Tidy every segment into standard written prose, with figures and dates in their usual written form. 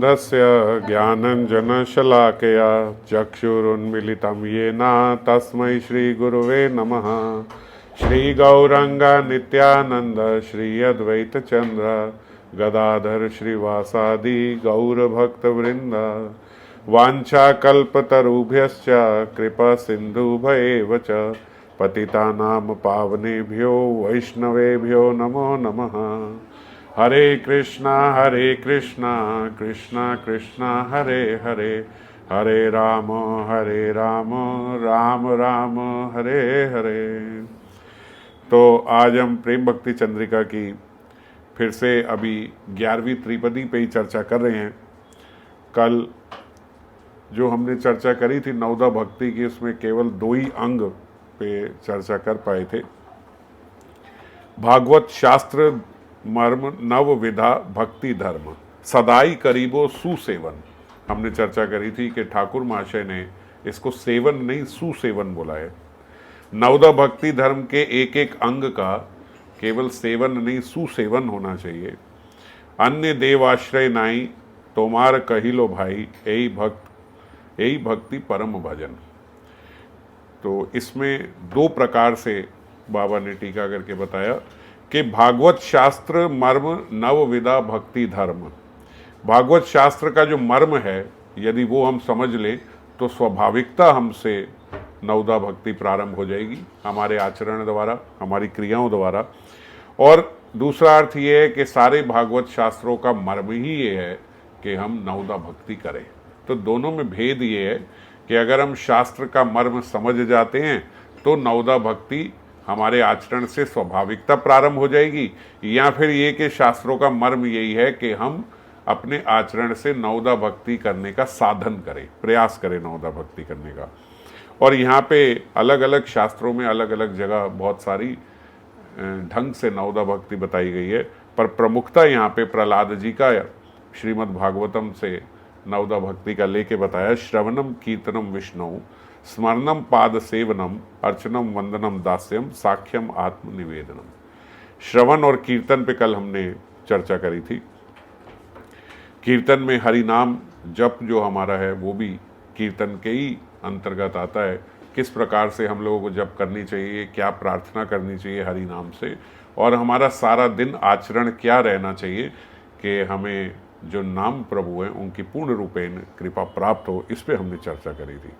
तस्य ज्ञानञ्जनशलाकया चक्षुरुन्मिलितं येन तस्मै श्रीगुरुवे नमः। श्रीगौराङ्ग नित्यानन्द श्री अद्वैतचन्द्र गदाधर श्रीवासादि गौरभक्तवृन्द वाञ्छाकल्पतरुभ्यश्च कृपासिन्धुभ्येव च पतितानां पावनेभ्यो वैष्णवेभ्यो नमो नमः। हरे कृष्णा कृष्णा कृष्णा हरे हरे, हरे राम राम राम हरे हरे। तो आज हम प्रेम भक्ति चंद्रिका की फिर से अभी 11वीं त्रिपदी पे ही चर्चा कर रहे हैं। कल जो हमने चर्चा करी थी नवदा भक्ति की, उसमें केवल 2 ही अंग पे चर्चा कर पाए थे। भागवत शास्त्र मर्म नव विधा भक्ति धर्म सदाई करीबो सुसेवन, हमने चर्चा करी थी कि ठाकुर महाशय ने इसको सेवन नहीं सुसेवन बोला है। नवदा भक्ति धर्म के एक एक अंग का केवल सेवन नहीं सुसेवन होना चाहिए। अन्य देवाश्रय नाई तोमार कहिलो भाई, यही भक्ति परम भजन। तो इसमें 2 प्रकार से बाबा ने टीका करके बताया कि भागवत शास्त्र मर्म नव विधा भक्ति धर्म। भागवत शास्त्र का जो मर्म है यदि वो हम समझ लें तो स्वाभाविकता हमसे नवदा भक्ति प्रारंभ हो जाएगी, हमारे आचरण द्वारा, हमारी क्रियाओं द्वारा। और दूसरा अर्थ ये है कि सारे भागवत शास्त्रों का मर्म ही ये है कि हम नवदा भक्ति करें। तो दोनों में भेद ये है कि अगर हम शास्त्र का मर्म समझ जाते हैं तो नवदा भक्ति हमारे आचरण से स्वाभाविकता प्रारंभ हो जाएगी, या फिर ये कि शास्त्रों का मर्म यही है कि हम अपने आचरण से नवदा भक्ति करने का साधन करें, प्रयास करें नवदा भक्ति करने का। और यहाँ पे अलग अलग शास्त्रों में अलग अलग जगह बहुत सारी ढंग से नवदा भक्ति बताई गई है, पर प्रमुखता यहाँ पे प्रहलाद जी का श्रीमद् भागवतम से नवदा भक्ति का लेके बताया। श्रवणम कीर्तनम विष्णु स्मरणम पाद सेवनम अर्चनम वंदनम दास्यम साख्यम आत्म निवेदनम। श्रवण और कीर्तन पे कल हमने चर्चा करी थी। कीर्तन में हरि नाम जप जो हमारा है वो भी कीर्तन के ही अंतर्गत आता है। किस प्रकार से हम लोगों को जप करनी चाहिए, क्या प्रार्थना करनी चाहिए हरि नाम से, और हमारा सारा दिन आचरण क्या रहना चाहिए कि हमें जो नाम प्रभु हैं उनकी पूर्ण रूपेण कृपा प्राप्त हो, इस पे हमने चर्चा करी थी।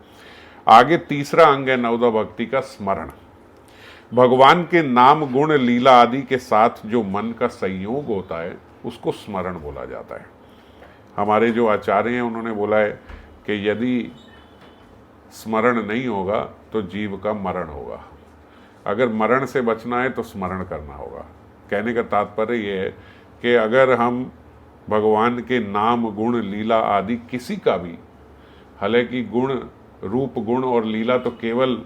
आगे तीसरा अंग है नवदा भक्ति का स्मरण। भगवान के नाम गुण लीला आदि के साथ जो मन का संयोग होता है उसको स्मरण बोला जाता है। हमारे जो आचार्य हैं उन्होंने बोला है कि यदि स्मरण नहीं होगा तो जीव का मरण होगा। अगर मरण से बचना है तो स्मरण करना होगा। कहने का तात्पर्य ये है कि अगर हम भगवान के नाम गुण लीला आदि किसी का भी, हालांकि गुण रूप गुण और लीला तो केवल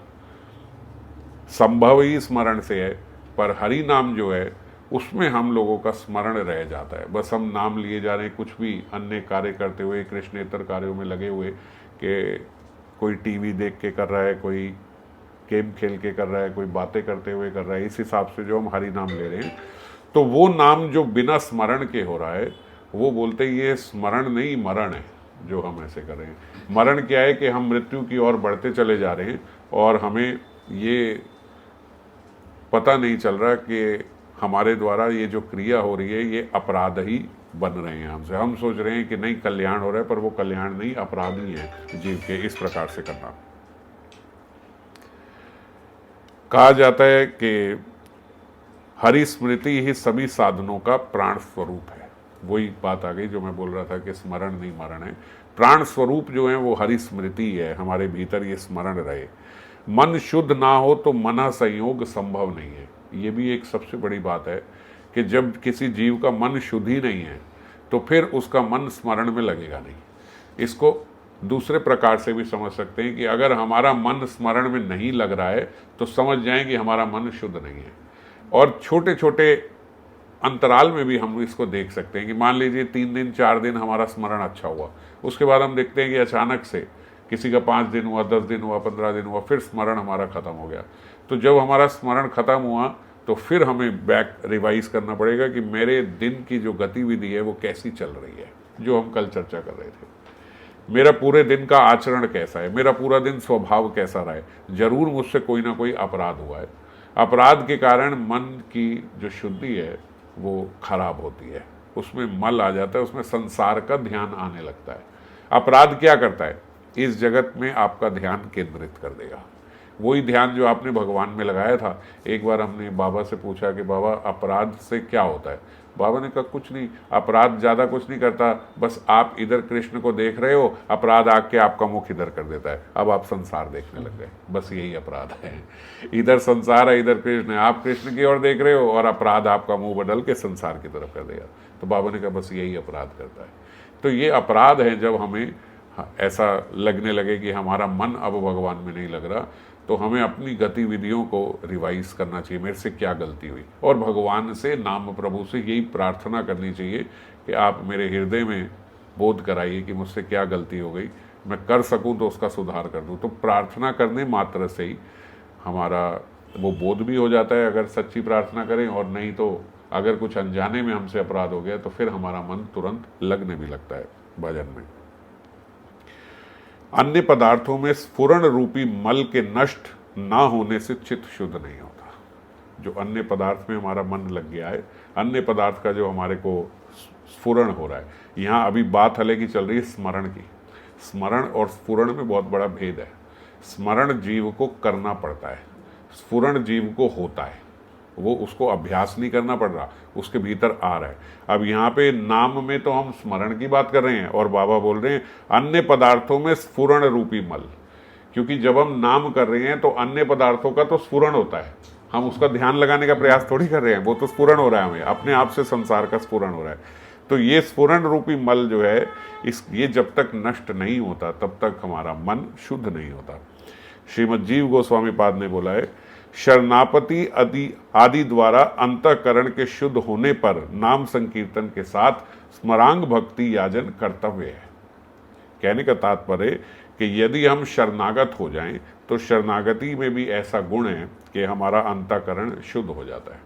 संभव ही स्मरण से है, पर हरि नाम जो है उसमें हम लोगों का स्मरण रह जाता है। बस हम नाम लिए जा रहे हैं, कुछ भी अन्य कार्य करते हुए, कृष्णेतर कार्यों में लगे हुए, कि कोई टीवी देख के कर रहा है, कोई गेम खेल के कर रहा है, कोई बातें करते हुए कर रहा है। इस हिसाब से जो हम हरि नाम ले रहे हैं तो वो नाम जो बिना स्मरण के हो रहा है वो बोलते ये स्मरण नहीं मरण है जो हम ऐसे कर रहे हैं। मरण क्या है कि हम मृत्यु की ओर बढ़ते चले जा रहे हैं और हमें ये पता नहीं चल रहा कि हमारे द्वारा ये जो क्रिया हो रही है ये अपराध ही बन रहे हैं हमसे। हम सोच रहे हैं कि नहीं कल्याण हो रहा है, पर वो कल्याण नहीं, अपराध ही है जीव के। इस प्रकार से करना कहा जाता है कि हरि स्मृति ही सभी साधनों का प्राण स्वरूप है। वही बात आ गई जो मैं बोल रहा था कि स्मरण नहीं मरण है। प्राण स्वरूप जो है वो हरि स्मृति है, हमारे भीतर ये स्मरण रहे। मन शुद्ध ना हो तो मन संयोग संभव नहीं है। ये भी एक सबसे बड़ी बात है कि जब किसी जीव का मन शुद्ध ही नहीं है तो फिर उसका मन स्मरण में लगेगा नहीं। इसको दूसरे प्रकार से भी समझ सकते हैं कि अगर हमारा मन स्मरण में नहीं लग रहा है तो समझ जाएं कि हमारा मन शुद्ध नहीं है। और छोटे छोटे अंतराल में भी हम इसको देख सकते हैं कि मान लीजिए 3 दिन 4 दिन हमारा स्मरण अच्छा हुआ, उसके बाद हम देखते हैं कि अचानक से किसी का 5 दिन हुआ, 10 दिन हुआ, 15 दिन हुआ, फिर स्मरण हमारा खत्म हो गया। तो जब हमारा स्मरण खत्म हुआ तो फिर हमें बैक रिवाइज करना पड़ेगा कि मेरे दिन की जो गतिविधि है वो कैसी चल रही है। जो हम कल चर्चा कर रहे थे। मेरा पूरे दिन का आचरण कैसा है, मेरा पूरा दिन स्वभाव कैसा रहा है। जरूर मुझसे कोई ना कोई अपराध हुआ है। अपराध के कारण मन की जो शुद्धि है वो खराब होती है, उसमें मल आ जाता है, उसमें संसार का ध्यान आने लगता है। अपराध क्या करता है, इस जगत में आपका ध्यान केंद्रित कर देगा। वही ध्यान जो आपने भगवान में लगाया था। एक बार हमने बाबा से पूछा कि बाबा अपराध से क्या होता है। बाबा ने कहा कुछ नहीं, अपराध ज़्यादा कुछ नहीं करता, बस आप इधर कृष्ण को देख रहे हो, अपराध आके आपका मुख इधर कर देता है, अब आप संसार देखने लग गए, बस यही अपराध है। इधर संसार है, इधर कृष्ण है, आप कृष्ण की ओर देख रहे हो और अपराध आपका मुंह बदल के संसार की तरफ कर देगा। तो बाबा ने कहा बस यही अपराध करता है। तो ये अपराध है जब हमें ऐसा लगने लगे कि हमारा मन अब भगवान में नहीं लग रहा, तो हमें अपनी गतिविधियों को रिवाइज करना चाहिए, मेरे से क्या गलती हुई, और भगवान से, नाम प्रभु से यही प्रार्थना करनी चाहिए कि आप मेरे हृदय में बोध कराइए कि मुझसे क्या गलती हो गई, मैं कर सकूं तो उसका सुधार कर दूं। तो प्रार्थना करने मात्र से ही हमारा वो बोध भी हो जाता है, अगर सच्ची प्रार्थना करें, और नहीं तो अगर कुछ अनजाने में हमसे अपराध हो गया तो फिर हमारा मन तुरंत लगने भी लगता है भजन में। अन्य पदार्थों में स्फुरण रूपी मल के नष्ट ना होने से चित्त शुद्ध नहीं होता। जो अन्य पदार्थ में हमारा मन लग गया है, अन्य पदार्थ का जो हमारे को स्फुरण हो रहा है, यहाँ अभी बात हले की चल रही है स्मरण की। स्मरण और स्फुरण में बहुत बड़ा भेद है। स्मरण जीव को करना पड़ता है, स्फुरण जीव को होता है, वो उसको अभ्यास नहीं करना पड़ रहा, उसके भीतर आ रहा है। अब यहाँ पे नाम में तो हम स्मरण की बात कर रहे हैं और बाबा बोल रहे हैं अन्य पदार्थों में स्फुरण रूपी मल, क्योंकि जब हम नाम कर रहे हैं तो अन्य पदार्थों का तो स्फुरण होता है, हम उसका ध्यान लगाने का प्रयास थोड़ी कर रहे हैं, वो तो स्फुरण हो रहा है, हमें अपने आप से संसार का स्फुरण हो रहा है। तो ये स्फुरण रूपी मल जो है, ये जब तक नष्ट नहीं होता तब तक हमारा मन शुद्ध नहीं होता। श्रीमद जीव गोस्वामी पाद ने बोला है, शरणापति आदि द्वारा अंतःकरण के शुद्ध होने पर नाम संकीर्तन के साथ स्मरांग भक्ति याजन कर्तव्य है। कहने का तात्पर्य कि यदि हम शरणागत हो जाएं तो शरणागति में भी ऐसा गुण है कि हमारा अंतःकरण शुद्ध हो जाता है।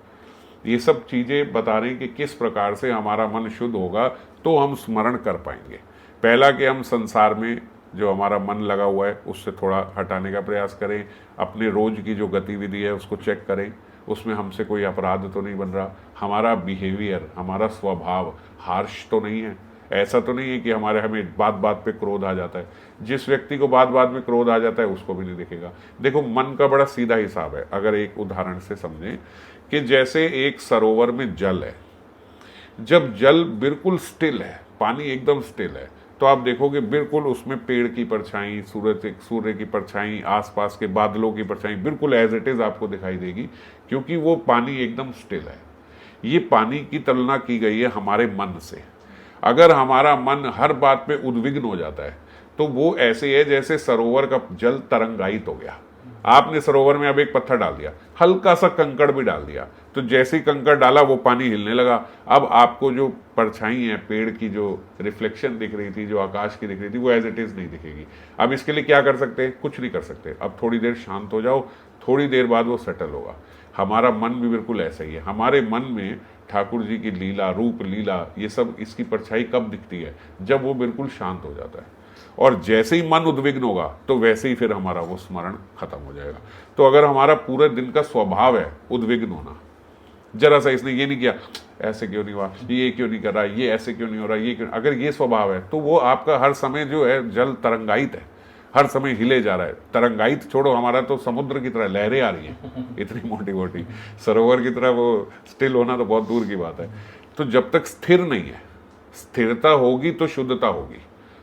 ये सब चीज़ें बता रही कि किस प्रकार से हमारा मन शुद्ध होगा तो हम स्मरण कर पाएंगे। पहला कि हम संसार में जो हमारा मन लगा हुआ है उससे थोड़ा हटाने का प्रयास करें, अपने रोज की जो गतिविधि है उसको चेक करें, उसमें हमसे कोई अपराध तो नहीं बन रहा, हमारा बिहेवियर, हमारा स्वभाव हार्श तो नहीं है, ऐसा तो नहीं है कि हमें बात बात पे क्रोध आ जाता है। जिस व्यक्ति को बात बात में क्रोध आ जाता है उसको भी नहीं दिखेगा। देखो, मन का बड़ा सीधा हिसाब है। अगर एक उदाहरण से समझें कि जैसे एक सरोवर में जल है, जब जल बिल्कुल स्टिल है, पानी एकदम स्टिल है, तो आप देखोगे बिल्कुल उसमें पेड़ की परछाई, सूर्य की परछाई, आसपास के बादलों की परछाई बिल्कुल एज इट इज आपको दिखाई देगी, क्योंकि वो पानी एकदम स्टिल है। ये पानी की तुलना की गई है हमारे मन से। अगर हमारा मन हर बात पे उद्विग्न हो जाता है तो वो ऐसे है जैसे सरोवर का जल तरंगायित हो गया। आपने सरोवर में अब एक पत्थर डाल दिया, हल्का सा कंकड़ भी डाल दिया, तो जैसे ही कंकड़ डाला वो पानी हिलने लगा। अब आपको जो परछाई है, पेड़ की जो रिफ्लेक्शन दिख रही थी, जो आकाश की दिख रही थी, वो एज इट इज नहीं दिखेगी। अब इसके लिए क्या कर सकते हैं? कुछ नहीं कर सकते। अब थोड़ी देर शांत हो जाओ, थोड़ी देर बाद वो सेटल होगा। हमारा मन भी बिल्कुल ऐसा ही है। हमारे मन में ठाकुर जी की लीला, रूप लीला, ये सब, इसकी परछाई कब दिखती है? जब वो बिल्कुल शांत हो जाता है। और जैसे ही मन उद्विग्न होगा तो वैसे ही फिर हमारा वो स्मरण खत्म हो जाएगा। तो अगर हमारा पूरे दिन का स्वभाव है उद्विग्न होना, जरा सा इसने ये नहीं किया, ऐसे क्यों नहीं हुआ, ये क्यों नहीं कर रहा, ये ऐसे क्यों नहीं हो रहा, ये क्यों, अगर ये स्वभाव है तो वो आपका हर समय जो है जल तरंगायित है, हर समय हिले जा रहा है। तरंगायित छोड़ो, हमारा तो समुद्र की तरह लहरें आ रही हैं इतनी मोटी मोटी, सरोवर की तरह वो स्टिल होना तो बहुत दूर की बात है। तो जब तक स्थिर नहीं है, स्थिरता होगी तो शुद्धता होगी।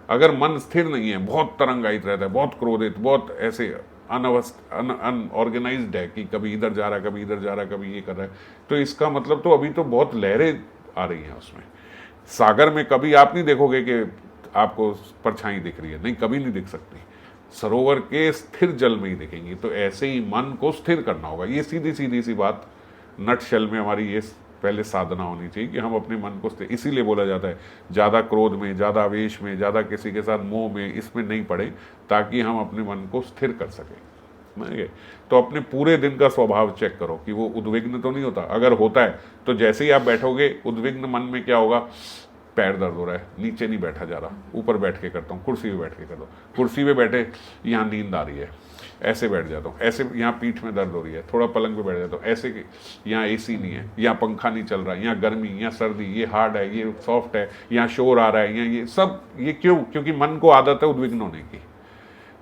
अगर मन स्थिर नहीं है, बहुत तरंगायित रहता है, बहुत क्रोधित, बहुत ऐसे अनऑर्गेनाइज्ड है कि कभी इधर जा रहा है, कभी इधर जा रहा है, कभी ये कर रहा है, तो इसका मतलब तो अभी तो बहुत लहरें आ रही हैं उसमें। सागर में कभी आप नहीं देखोगे कि आपको परछाई दिख रही है, नहीं, कभी नहीं दिख सकती। सरोवर के स्थिर जल में ही दिखेंगी। तो ऐसे ही मन को स्थिर करना होगा। ये सीधी सीधी सी बात नटशेल में हमारी ये पहले साधना होनी चाहिए कि हम अपने मन को स्थिर, इसीलिए बोला जाता है ज़्यादा क्रोध में, ज़्यादा आवेश में, ज़्यादा किसी के साथ मोह में, इसमें नहीं पड़े, ताकि हम अपने मन को स्थिर कर सकें। तो अपने पूरे दिन का स्वभाव चेक करो कि वो उद्विग्न तो नहीं होता। अगर होता है तो जैसे ही आप बैठोगे, उद्विग्न मन में क्या होगा, पैर दर्द हो रहा है, नीचे नहीं बैठा जा रहा, ऊपर बैठ के करता हूँ, कुर्सी पे बैठ के करता हूँ, कुर्सी पे बैठे यहाँ नींद आ रही है, ऐसे बैठ जाता हूँ, ऐसे यहाँ पीठ में दर्द हो रही है, थोड़ा पलंग पे बैठ जाता हूँ, ऐसे कि यहाँ एसी नहीं है, यहाँ पंखा नहीं चल रहा, यहाँ गर्मी, यहाँ सर्दी, ये हार्ड है, ये सॉफ्ट है, यहाँ शोर आ रहा है, यहाँ ये सब, ये क्यों? क्योंकि मन को आदत है उद्विग्न होने की।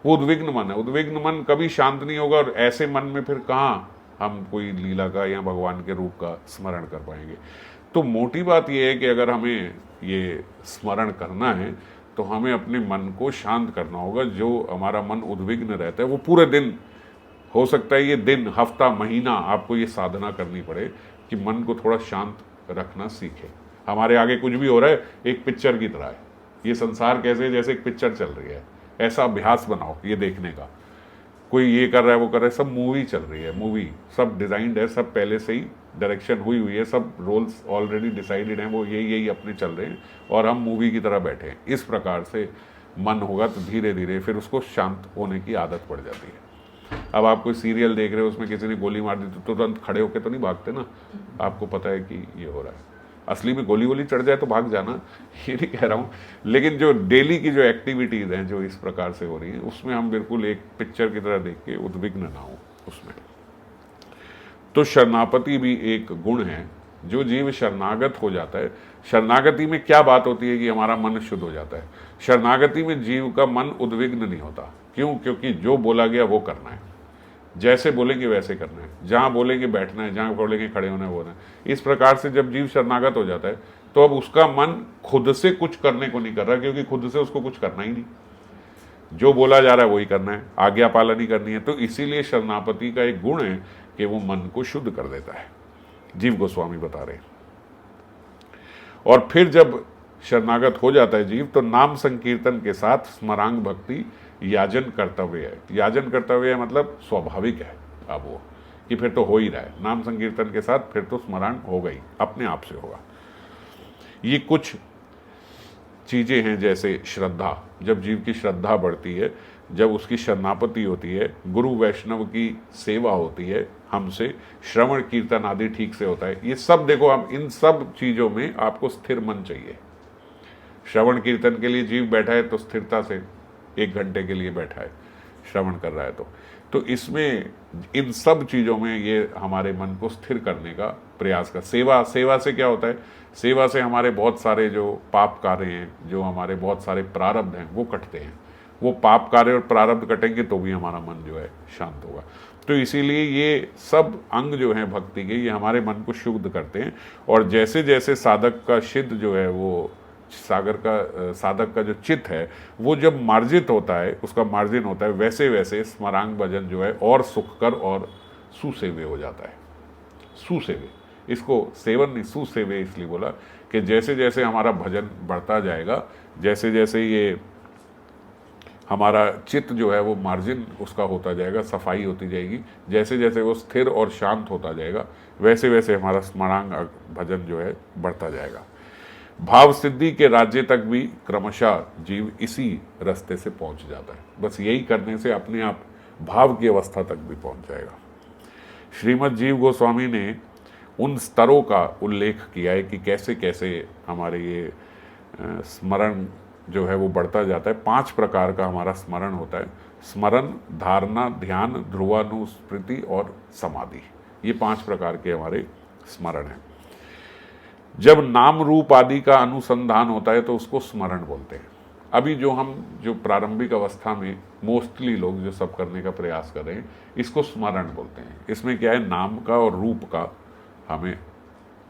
वो उद्विग्न मन है, उद्विग्न मन कभी शांत नहीं होगा, और ऐसे मन में फिर कहाँ हम कोई लीला का या भगवान के रूप का स्मरण कर पाएंगे। तो मोटी बात यह है कि अगर हमें ये स्मरण करना है तो हमें अपने मन को शांत करना होगा। जो हमारा मन उद्विग्न रहता है वो पूरे दिन, हो सकता है ये दिन, हफ्ता, महीना आपको ये साधना करनी पड़े कि मन को थोड़ा शांत रखना सीखे। हमारे आगे कुछ भी हो रहा है एक पिक्चर की तरह है, ये संसार कैसे जैसे एक पिक्चर चल रही है, ऐसा अभ्यास बनाओ ये देखने का। कोई ये कर रहा है, वो कर रहा है, सब मूवी चल रही है, मूवी सब डिजाइंड है, सब पहले से ही डायरेक्शन हुई हुई है, सब रोल्स ऑलरेडी डिसाइडेड हैं, वो यही अपने चल रहे हैं और हम मूवी की तरह बैठे हैं। इस प्रकार से मन होगा तो धीरे धीरे फिर उसको शांत होने की आदत पड़ जाती है। अब आप कोई सीरियल देख रहे हो, उसमें किसी ने गोली मार दी तो तुरंत खड़े होकर तो नहीं भागते ना, आपको पता है कि ये हो रहा है। असली में गोली वोली चढ़ जाए तो भाग जाना, ये नहीं कह रहा हूँ, लेकिन जो डेली की जो एक्टिविटीज़ हैं जो इस प्रकार से हो रही हैं, उसमें हम बिल्कुल एक पिक्चर की तरह देख के उद्विग्न ना हो उसमें। तो शरणापति भी एक गुण है। जो जीव शरणागत हो जाता है, शरणागति में क्या बात होती है कि हमारा मन शुद्ध हो जाता है। शरणागति में जीव का मन उद्विग्न नहीं होता। क्यों? क्योंकि जो बोला गया वो करना है, जैसे बोलेंगे वैसे करना है, जहाँ बोलेंगे बैठना है, जहाँ बोलेंगे खड़े होना है वो है। इस प्रकार से जब जीव शरणागत हो जाता है तो अब उसका मन खुद से कुछ करने को नहीं कर रहा, क्योंकि खुद से उसको कुछ करना ही नहीं, जो बोला जा रहा है वही करना है, आज्ञा पालन ही करनी है। तो इसीलिए शरणापति का एक गुण है कि वो मन को शुद्ध कर देता है, जीव गोस्वामी बता रहे हैं। और फिर जब शरणागत हो जाता है जीव तो नाम संकीर्तन के साथ स्मरांग भक्ति याजन कर्तव्य है। याजन कर्तव्य है मतलब स्वाभाविक है अब वो, कि फिर तो हो ही रहा है, नाम संकीर्तन के साथ फिर तो स्मरण होगा ही, अपने आप से होगा। ये कुछ चीजें हैं, जैसे श्रद्धा, जब जीव की श्रद्धा बढ़ती है, जब उसकी शरणापति होती है, गुरु वैष्णव की सेवा होती है, हमसे श्रवण कीर्तन आदि ठीक से होता है। ये सब देखो, हम इन सब चीजों में आपको स्थिर मन चाहिए। श्रवण कीर्तन के लिए जीव बैठा है तो स्थिरता से 1 घंटे के लिए बैठा है, श्रवण कर रहा है तो इसमें इन सब चीज़ों में ये हमारे मन को स्थिर करने का प्रयास कर। सेवा से क्या होता है? सेवा से हमारे बहुत सारे जो पाप कार्य हैं, जो हमारे बहुत सारे प्रारब्ध हैं, वो कटते हैं। वो पाप कार्य और प्रारब्ध कटेंगे तो भी हमारा मन जो है शांत होगा। तो इसीलिए ये सब अंग जो हैं भक्ति के, ये हमारे मन को शुद्ध करते हैं। और जैसे जैसे साधक का चित्त जो है, वो साधक का जो चित्त है वो जब मार्जित होता है, उसका मार्जिन होता है, वैसे वैसे स्मरांग भजन जो है और सुखकर और सुसेव्य हो जाता है। सुसेव्य, इसको सेवन नहीं, सुसेव्य इसलिए बोला कि जैसे जैसे हमारा भजन बढ़ता जाएगा, जैसे जैसे ये हमारा चित्त जो है वो मार्जिन उसका होता जाएगा, सफाई होती जाएगी, जैसे जैसे वो स्थिर और शांत होता जाएगा, वैसे वैसे हमारा स्मरांग भजन जो है बढ़ता जाएगा। भाव सिद्धि के राज्य तक भी क्रमशः जीव इसी रास्ते से पहुंच जाता है। बस यही करने से अपने आप भाव की अवस्था तक भी पहुंच जाएगा। श्रीमद् जीव गोस्वामी ने उन स्तरों का उल्लेख किया है कि कैसे कैसे हमारे ये स्मरण जो है वो बढ़ता जाता है। 5 प्रकार का हमारा स्मरण होता है। स्मरण, धारणा, ध्यान, ध्रुवानुस्मृति और समाधि, ये 5 प्रकार के हमारे स्मरण हैं। जब नाम रूप आदि का अनुसंधान होता है तो उसको स्मरण बोलते हैं। अभी जो प्रारंभिक अवस्था में मोस्टली लोग जो सब करने का प्रयास कर रहे हैं, इसको स्मरण बोलते हैं। इसमें क्या है, नाम का और रूप का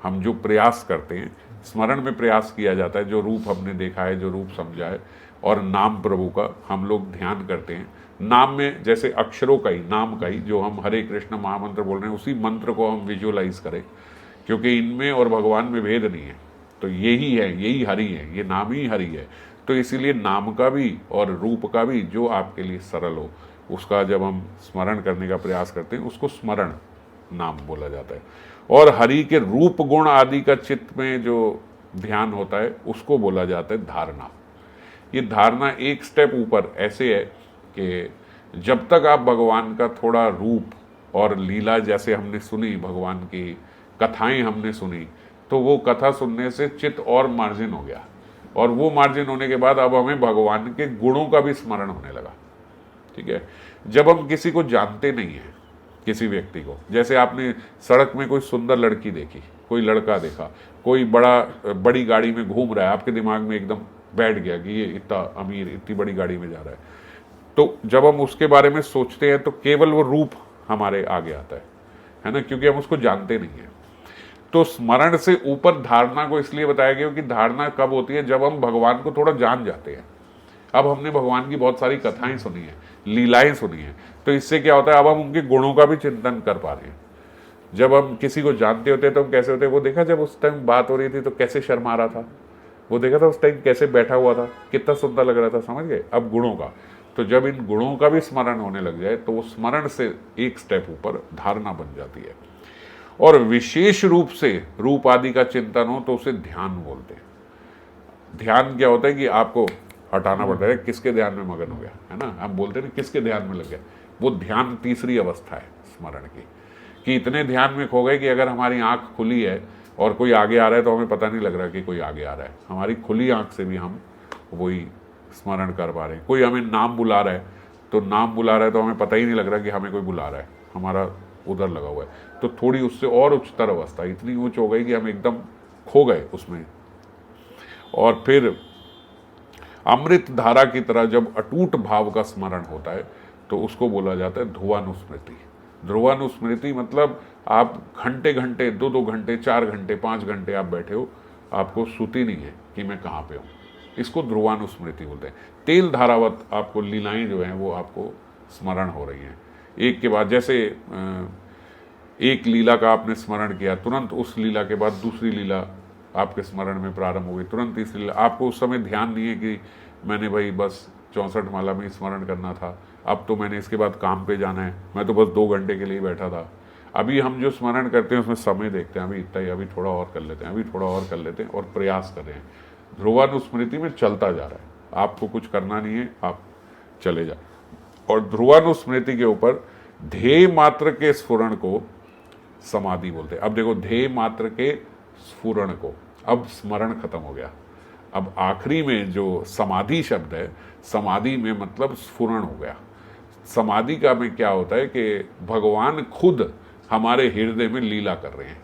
हम जो प्रयास करते हैं, स्मरण में प्रयास किया जाता है, जो रूप हमने देखा है, जो रूप समझा है, और नाम प्रभु का हम लोग ध्यान करते हैं। नाम में जैसे अक्षरों का ही, नाम का ही, जो हम हरे कृष्ण महामंत्र बोल रहे हैं, उसी मंत्र को हम विजुअलाइज करें, क्योंकि इनमें और भगवान में भेद नहीं है। तो यही है, यही हरि है, ये नाम ही हरि है। तो इसीलिए नाम का भी और रूप का भी जो आपके लिए सरल हो, उसका जब हम स्मरण करने का प्रयास करते हैं, उसको स्मरण नाम बोला जाता है। और हरि के रूप गुण आदि का चित्त में जो ध्यान होता है, उसको बोला जाता है धारणा। ये धारणा एक स्टेप ऊपर ऐसे है कि जब तक आप भगवान का थोड़ा रूप और लीला, जैसे हमने सुनी, भगवान की कथाएं हमने सुनी, तो वो कथा सुनने से चित्त और मार्जिन हो गया, और वो मार्जिन होने के बाद अब हमें भगवान के गुणों का भी स्मरण होने लगा। ठीक है, जब हम किसी को जानते नहीं हैं, किसी व्यक्ति को, जैसे आपने सड़क में कोई सुंदर लड़की देखी, कोई लड़का देखा, कोई बड़ी गाड़ी में घूम रहा है, आपके दिमाग में एकदम बैठ गया कि ये इतना अमीर, इतनी बड़ी गाड़ी में जा रहा है, तो जब हम उसके बारे में सोचते हैं तो केवल वो रूप हमारे आगे आता है ना, क्योंकि हम उसको जानते नहीं हैं। तो स्मरण से ऊपर धारणा को इसलिए बताया गया कि धारणा कब होती है, जब हम भगवान को थोड़ा जान जाते हैं। अब हमने भगवान की बहुत सारी कथाएं सुनी है, लीलाएं सुनी है, तो इससे क्या होता है, अब हम उनके गुणों का भी चिंतन कर पा रहे हैं। जब हम किसी को जानते होते हैं तो हम कैसे होते हैं, वो देखा जब उस टाइम बात हो रही थी तो कैसे शर्मा रहा था, वो देखा था उस टाइम कैसे बैठा हुआ था, कितना सुंदर लग रहा था, समझ गए। अब गुणों का, तो जब इन गुणों का भी स्मरण होने लग जाए तो वो स्मरण से एक स्टेप ऊपर धारणा बन जाती है। और विशेष रूप से रूप आदि का चिंतन हो तो उसे ध्यान बोलते हैं। ध्यान क्या होता है कि आपको हटाना पड़ता है, किसके ध्यान में मगन हो गया, है ना, हम बोलते हैं किसके ध्यान में लग गया, वो ध्यान तीसरी अवस्था है स्मरण की, कि इतने ध्यान में खो गए कि अगर हमारी आंख खुली है और कोई आगे आ रहा है तो हमें पता नहीं लग रहा कि कोई आगे आ रहा है, हमारी खुली आंख से भी हम वही स्मरण कर पा रहे हैं। कोई हमें नाम बुला रहा है तो हमें पता ही नहीं लग रहा कि हमें कोई बुला रहा है, हमारा उधर लगा हुआ है। तो थोड़ी उससे और उच्चतर अवस्था, इतनी ऊंच हो गई कि हम एकदम खो गए उसमें। और फिर अमृत धारा की तरह जब अटूट भाव का स्मरण होता है तो उसको बोला जाता है ध्रुवानुस्मृति। ध्रुवानुस्मृति मतलब आप घंटे घंटे, 2-2 घंटे, 4 घंटे, 5 घंटे आप बैठे हो, आपको सुती नहीं है कि मैं कहाँ पे हूँ, इसको ध्रुवानुस्मृति बोलते हैं। तेल धारावत आपको लीलाएं जो हैं वो आपको स्मरण हो रही हैं एक के बाद, जैसे एक लीला का आपने स्मरण किया, तुरंत उस लीला के बाद दूसरी लीला आपके स्मरण में प्रारंभ हो गई, तुरंत तीसरी लीला। आपको उस समय ध्यान नहीं है कि मैंने भाई बस 64 माला में स्मरण करना था, अब तो मैंने इसके बाद काम पे जाना है, मैं तो बस 2 घंटे के लिए बैठा था। अभी हम जो स्मरण करते हैं उसमें समय देखते हैं, अभी इतना ही, अभी थोड़ा और कर लेते हैं, अभी थोड़ा और कर लेते हैं, और प्रयास कर रहे हैं। ध्रुवानुस्मृति में चलता जा रहा है, आपको कुछ करना नहीं है, आप चले जाए। और ध्रुवानुस्मृति के ऊपर ध्येय मात्र के स्फुरण को समाधि बोलते हैं। अब देखो, ध्येय मात्र के स्फुरण को, अब स्मरण खत्म हो गया, अब आखिरी में जो समाधि शब्द है, समाधि में मतलब स्फुरण हो गया। समाधि का में क्या होता है कि भगवान खुद हमारे हृदय में लीला कर रहे हैं,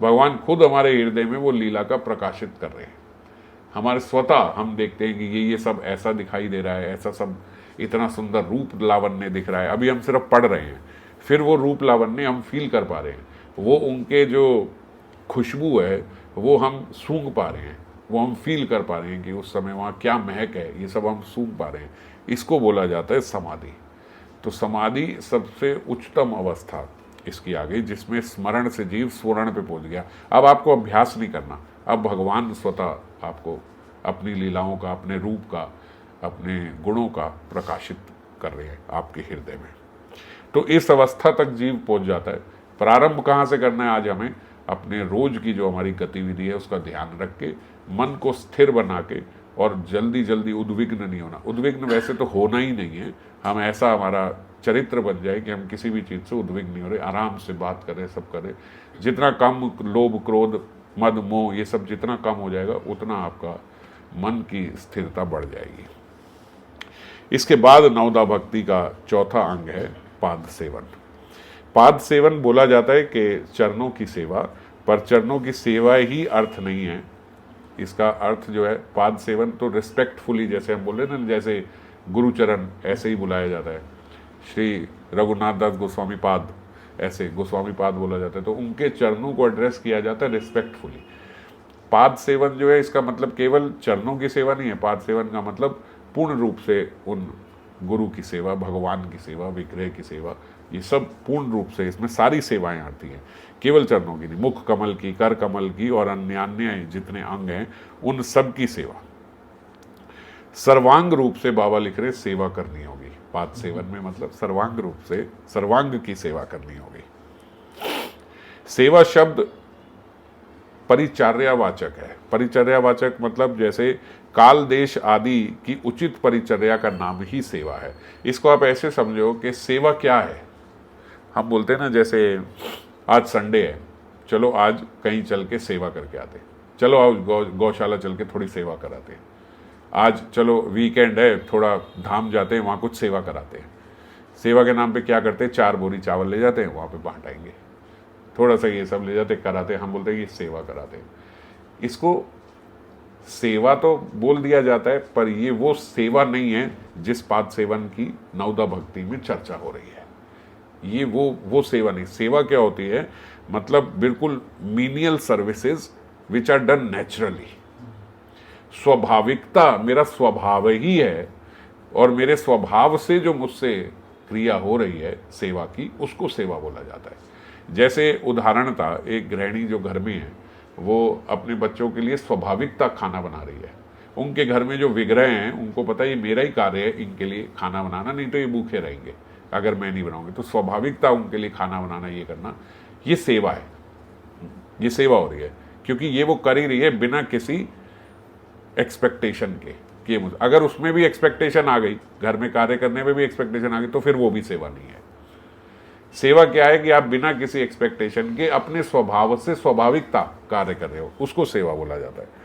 भगवान खुद हमारे हृदय में वो लीला का प्रकाशित कर रहे हैं। हमारे स्वतः हम देखते हैं कि ये सब ऐसा दिखाई दे रहा है, ऐसा सब इतना सुंदर रूप लावण्य दिख रहा है। अभी हम सिर्फ पढ़ रहे हैं, फिर वो रूप लावण्य हम फील कर पा रहे हैं, वो उनके जो खुशबू है वो हम सूंघ पा रहे हैं, वो हम फील कर पा रहे हैं कि उस समय वहाँ क्या महक है, ये सब हम सूंघ पा रहे हैं। इसको बोला जाता है समाधि। तो समाधि सबसे उच्चतम अवस्था इसकी आ गई, जिसमें स्मरण से जीव स्वर्ण पे पहुंच गया। अब आपको अभ्यास नहीं करना, अब भगवान स्वतः आपको अपनी लीलाओं का, अपने रूप का, अपने गुणों का प्रकाशित कर रहे हैं आपके हृदय में। तो इस अवस्था तक जीव पहुंच जाता है। प्रारंभ कहाँ से करना है, आज हमें अपने रोज की जो हमारी गतिविधि है उसका ध्यान रख के, मन को स्थिर बना के, और जल्दी जल्दी उद्विग्न नहीं होना। उद्विग्न वैसे तो होना ही नहीं है, हम ऐसा हमारा चरित्र बन जाए कि हम किसी भी चीज़ से उद्विग्न नहीं हो रहे, आराम से बात करें, सब करें। जितना कम लोभ, क्रोध, मद, मोह ये सब जितना कम हो जाएगा उतना आपका मन की स्थिरता बढ़ जाएगी। इसके बाद नवदा भक्ति का चौथा अंग है पाद सेवन। पाद सेवन बोला जाता है कि चरणों की सेवा, पर चरणों की सेवा ही अर्थ नहीं है। इसका अर्थ जो है पाद सेवन तो रिस्पेक्टफुली, जैसे हम बोल रहे हैं ना, जैसे गुरुचरण ऐसे ही बुलाया जाता है, श्री रघुनाथ दास गोस्वामी पाद, ऐसे गोस्वामी पाद बोला जाता है, तो उनके चरणों को एड्रेस किया जाता है रिस्पेक्टफुली। पाद सेवन जो है, इसका मतलब केवल चरणों की सेवा नहीं है। पाद सेवन का मतलब पूर्ण रूप से उन गुरु की सेवा, भगवान की सेवा, विग्रह की सेवा, ये सब पूर्ण रूप से इसमें सारी सेवाएं आती हैं, केवल चरणों की नहीं। मुख कमल की, कर कमल की, और अन्य जितने अंग हैं उन सब की सेवा सर्वांग रूप से बाबा लिख रहे सेवा करनी होगी। पाद सेवन में मतलब सर्वांग रूप से, सर्वांग की सेवा करनी होगी। सेवा शब्द परिचर्यावाचक है। परिचर्यावाचक मतलब जैसे काल देश आदि की उचित परिचर्या का नाम ही सेवा है। इसको आप ऐसे समझो कि सेवा क्या है। हम बोलते हैं ना, जैसे आज संडे है, चलो आज कहीं चल के सेवा करके आते, चलो आओ गौशाला चल के थोड़ी सेवा कराते हैं, आज चलो वीकेंड है थोड़ा धाम जाते हैं, वहाँ कुछ सेवा कराते हैं। सेवा के नाम पे क्या करते हैं, 4 बोरी चावल ले जाते हैं, वहाँ पे बांट आएंगे, थोड़ा सा ये सब ले जाते कराते हैं, हम बोलते हैं ये सेवा कराते हैं। इसको सेवा तो बोल दिया जाता है, पर ये वो सेवा नहीं है जिस पाद सेवन की नवदा भक्ति में चर्चा हो रही है। ये वो सेवा नहीं। सेवा क्या होती है, मतलब बिल्कुल menial services which are done naturally. स्वाभाविकता मेरा स्वभाव ही है, और मेरे स्वभाव से जो मुझसे क्रिया हो रही है सेवा की, उसको सेवा बोला जाता है। जैसे उदाहरणता एक गृहिणी जो घर में है, वो अपने बच्चों के लिए स्वाभाविकता खाना बना रही है। उनके घर में जो विग्रह हैं उनको पता है ये मेरा ही कार्य है इनके लिए खाना बनाना, नहीं तो ये भूखे रहेंगे अगर मैं नहीं बनाऊंगी। तो स्वाभाविकता उनके लिए खाना बनाना, ये करना, ये सेवा है, ये सेवा हो रही है, क्योंकि ये वो कर ही रही है बिना किसी एक्सपेक्टेशन के मुझे। अगर उसमें भी एक्सपेक्टेशन आ गई, घर में कार्य करने में भी एक्सपेक्टेशन आ गई, तो फिर वो भी सेवा नहीं है। सेवा क्या है कि आप बिना किसी एक्सपेक्टेशन के अपने स्वभाव से स्वाभाविकता कार्य कर रहे हो, उसको सेवा बोला जाता है।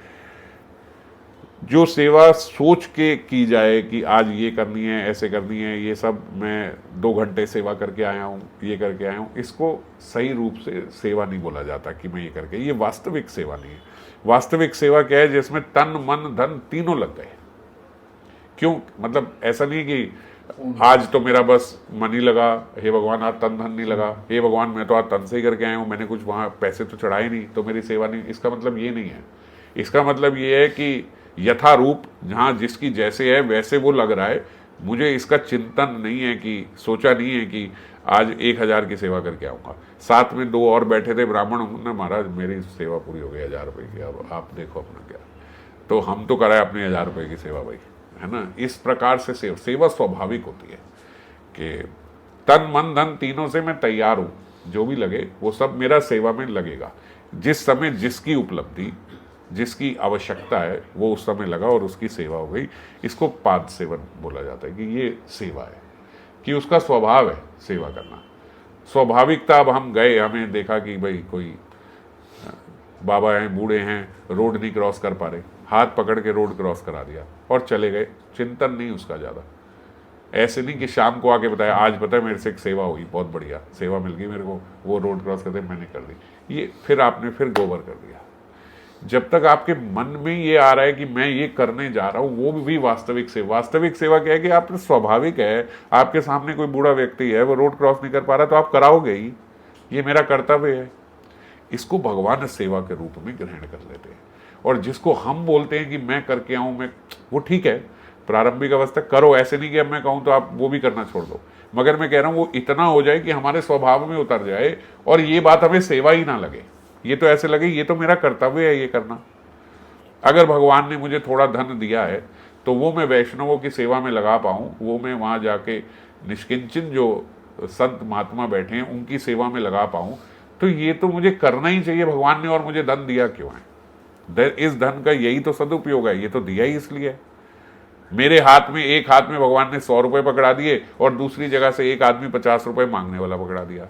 जो सेवा सोच के की जाए कि आज ये करनी है, ऐसे करनी है, ये सब मैं 2 घंटे सेवा करके आया हूँ, ये करके आया हूँ, इसको सही रूप से सेवा नहीं बोला जाता कि मैं ये करके, ये वास्तविक सेवा नहीं है। वास्तविक सेवा क्या है, जिसमें तन मन धन तीनों लग गए। क्यों, मतलब ऐसा नहीं कि आज तो मेरा बस मन ही लगा, हे भगवान आज तन धन नहीं लगा, हे भगवान मैं तो आज तन से ही करके आया हूँ, मैंने कुछ वहाँ पैसे तो चढ़ाए नहीं, तो मेरी सेवा नहीं। इसका मतलब ये नहीं है। इसका मतलब ये है कि यथारूप जहाँ जिसकी जैसे है वैसे वो लग रहा है। मुझे इसका चिंतन नहीं है कि सोचा नहीं है कि आज 1000 की सेवा करके आऊँगा। साथ में 2 और बैठे थे ब्राह्मण, उन्होंने महाराज मेरी सेवा पूरी हो गई 1000 रुपये की, अब आप देखो अपना क्या। तो हम तो कराए अपने 1000 रुपये की सेवा भाई, है ना। इस प्रकार से सेवा स्वाभाविक होती है कि तन मन धन तीनों से मैं तैयार हूँ, जो भी लगे वो सब मेरा सेवा में लगेगा। जिस समय जिसकी उपलब्धि, जिसकी आवश्यकता है वो उस समय लगा और उसकी सेवा हो गई। इसको पाद सेवन बोला जाता है कि ये सेवा है, कि उसका स्वभाव है सेवा करना, स्वाभाविकता। अब हम गए, हमें देखा कि भाई कोई बाबा हैं, बूढ़े हैं, रोड नहीं क्रॉस कर पा रहे, हाथ पकड़ के रोड क्रॉस करा दिया और चले गए, चिंतन नहीं उसका ज़्यादा। ऐसे नहीं कि शाम को आके बताया आज पता है मेरे से एक सेवा हुई, बहुत बढ़िया सेवा मिल गई मेरे को, वो रोड क्रॉस करते मैंने कर दी, ये फिर आपने फिर गोबर कर दिया। जब तक आपके मन में ये आ रहा है कि मैं ये करने जा रहा हूँ, वो भी वास्तविक सेवा। वास्तविक सेवा क्या है कि आप स्वाभाविक है, आपके सामने कोई बूढ़ा व्यक्ति है, वो रोड क्रॉस नहीं कर पा रहा, तो आप कराओगे ही, ये मेरा कर्तव्य है। इसको भगवान सेवा के रूप में ग्रहण कर लेते हैं। और जिसको हम बोलते हैं कि मैं करके आऊँ, मैं, वो ठीक है, प्रारंभिक अवस्था करो, ऐसे नहीं कि अब मैं कहूँ तो आप वो भी करना छोड़ दो, मगर मैं कह रहा हूँ वो इतना हो जाए कि हमारे स्वभाव में उतर जाए और ये बात हमें सेवा ही ना लगे, ये तो ऐसे लगे ये तो मेरा कर्तव्य है ये करना। अगर भगवान ने मुझे थोड़ा धन दिया है तो वो मैं वैष्णवों की सेवा में लगा पाऊँ, वो मैं वहाँ जाके निष्किंचन जो संत महात्मा बैठे हैं उनकी सेवा में लगा पाऊँ, तो ये तो मुझे करना ही चाहिए। भगवान ने और मुझे धन दिया क्यों है, इस धन का यही तो सदुपयोग है, ये तो दिया ही इसलिए। मेरे हाथ में, एक हाथ में भगवान ने 100 रुपये पकड़ा दिए और दूसरी जगह से एक आदमी 50 रुपये मांगने वाला पकड़ा दिया।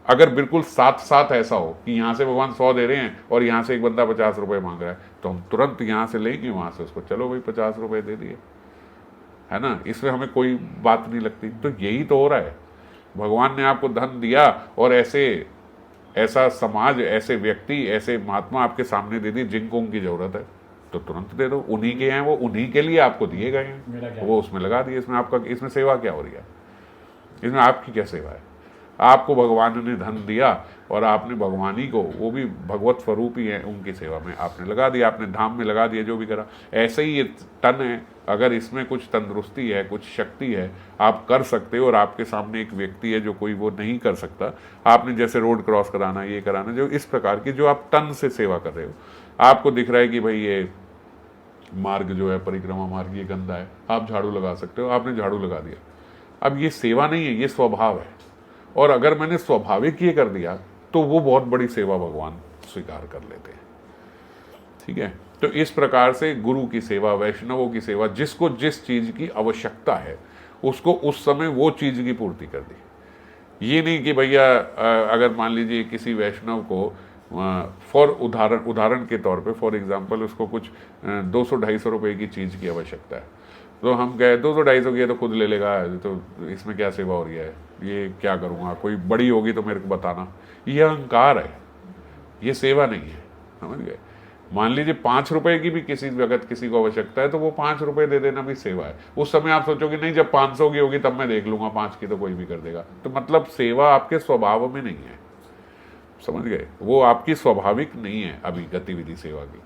अगर बिल्कुल साथ साथ ऐसा हो कि यहाँ से भगवान 100 दे रहे हैं और यहाँ से एक बंदा 50 रुपये मांग रहा है, तो हम तुरंत यहाँ से लेंगे, वहाँ से उसको चलो भाई 50 रुपये दे दिए, है ना, इसमें हमें कोई बात नहीं लगती। तो यही तो हो रहा है, भगवान ने आपको धन दिया और ऐसा समाज, ऐसे व्यक्ति, ऐसे महात्मा आपके सामने दे दिए जिनको उनकी जरूरत है, तो तुरंत दे दो। उन्हीं के हैं वो, उन्हीं के लिए आपको दिए गए हैं, वो उसमें लगा दिए। इसमें सेवा क्या हो रही है, इसमें आपकी क्या सेवा है। आपको भगवान ने धन दिया और आपने भगवानी को, वो भी भगवत स्वरूप ही है, उनकी सेवा में आपने लगा दिया, आपने धाम में लगा दिया, जो भी करा। ऐसे ही ये तन है, अगर इसमें कुछ तंदुरुस्ती है, कुछ शक्ति है, आप कर सकते हो। और आपके सामने एक व्यक्ति है जो कोई वो नहीं कर सकता, आपने जैसे रोड क्रॉस कराना, ये कराना, जो इस प्रकार की जो आप तन से सेवा कर रहे हो, आपको दिख रहा है कि भाई ये मार्ग जो है, परिक्रमा मार्ग, ये गंदा है, आप झाड़ू लगा सकते हो, आपने झाड़ू लगा दिया। अब ये सेवा नहीं है, ये स्वभाव है। और अगर मैंने स्वाभाविक ये कर दिया तो वो बहुत बड़ी सेवा भगवान स्वीकार कर लेते हैं। ठीक है, तो इस प्रकार से गुरु की सेवा, वैष्णवों की सेवा, जिसको जिस चीज की आवश्यकता है उसको उस समय वो चीज की पूर्ति कर दी। ये नहीं कि भैया अगर मान लीजिए किसी वैष्णव को फॉर उदाहरण के तौर पे फॉर एग्जांपल उसको कुछ 200-250 रुपए की चीज़ की आवश्यकता है, तो हम कहे 200-250 की है तो खुद ले लेगा, तो इसमें क्या सेवा हो रही है, ये क्या करूँगा, कोई बड़ी होगी तो मेरे को बताना। ये अहंकार है, ये सेवा नहीं है, समझ गए। मान लीजिए 5 रुपए की भी किसी वक्त किसी को आवश्यकता है तो वो 5 रुपए दे देना भी सेवा है। उस समय आप सोचोगे नहीं जब 500 की होगी तब मैं देख लूंगा, 5 की तो कोई भी कर देगा। तो मतलब सेवा आपके स्वभाव में नहीं है, समझ गए, वो आपकी स्वाभाविक नहीं है अभी गतिविधि सेवा की।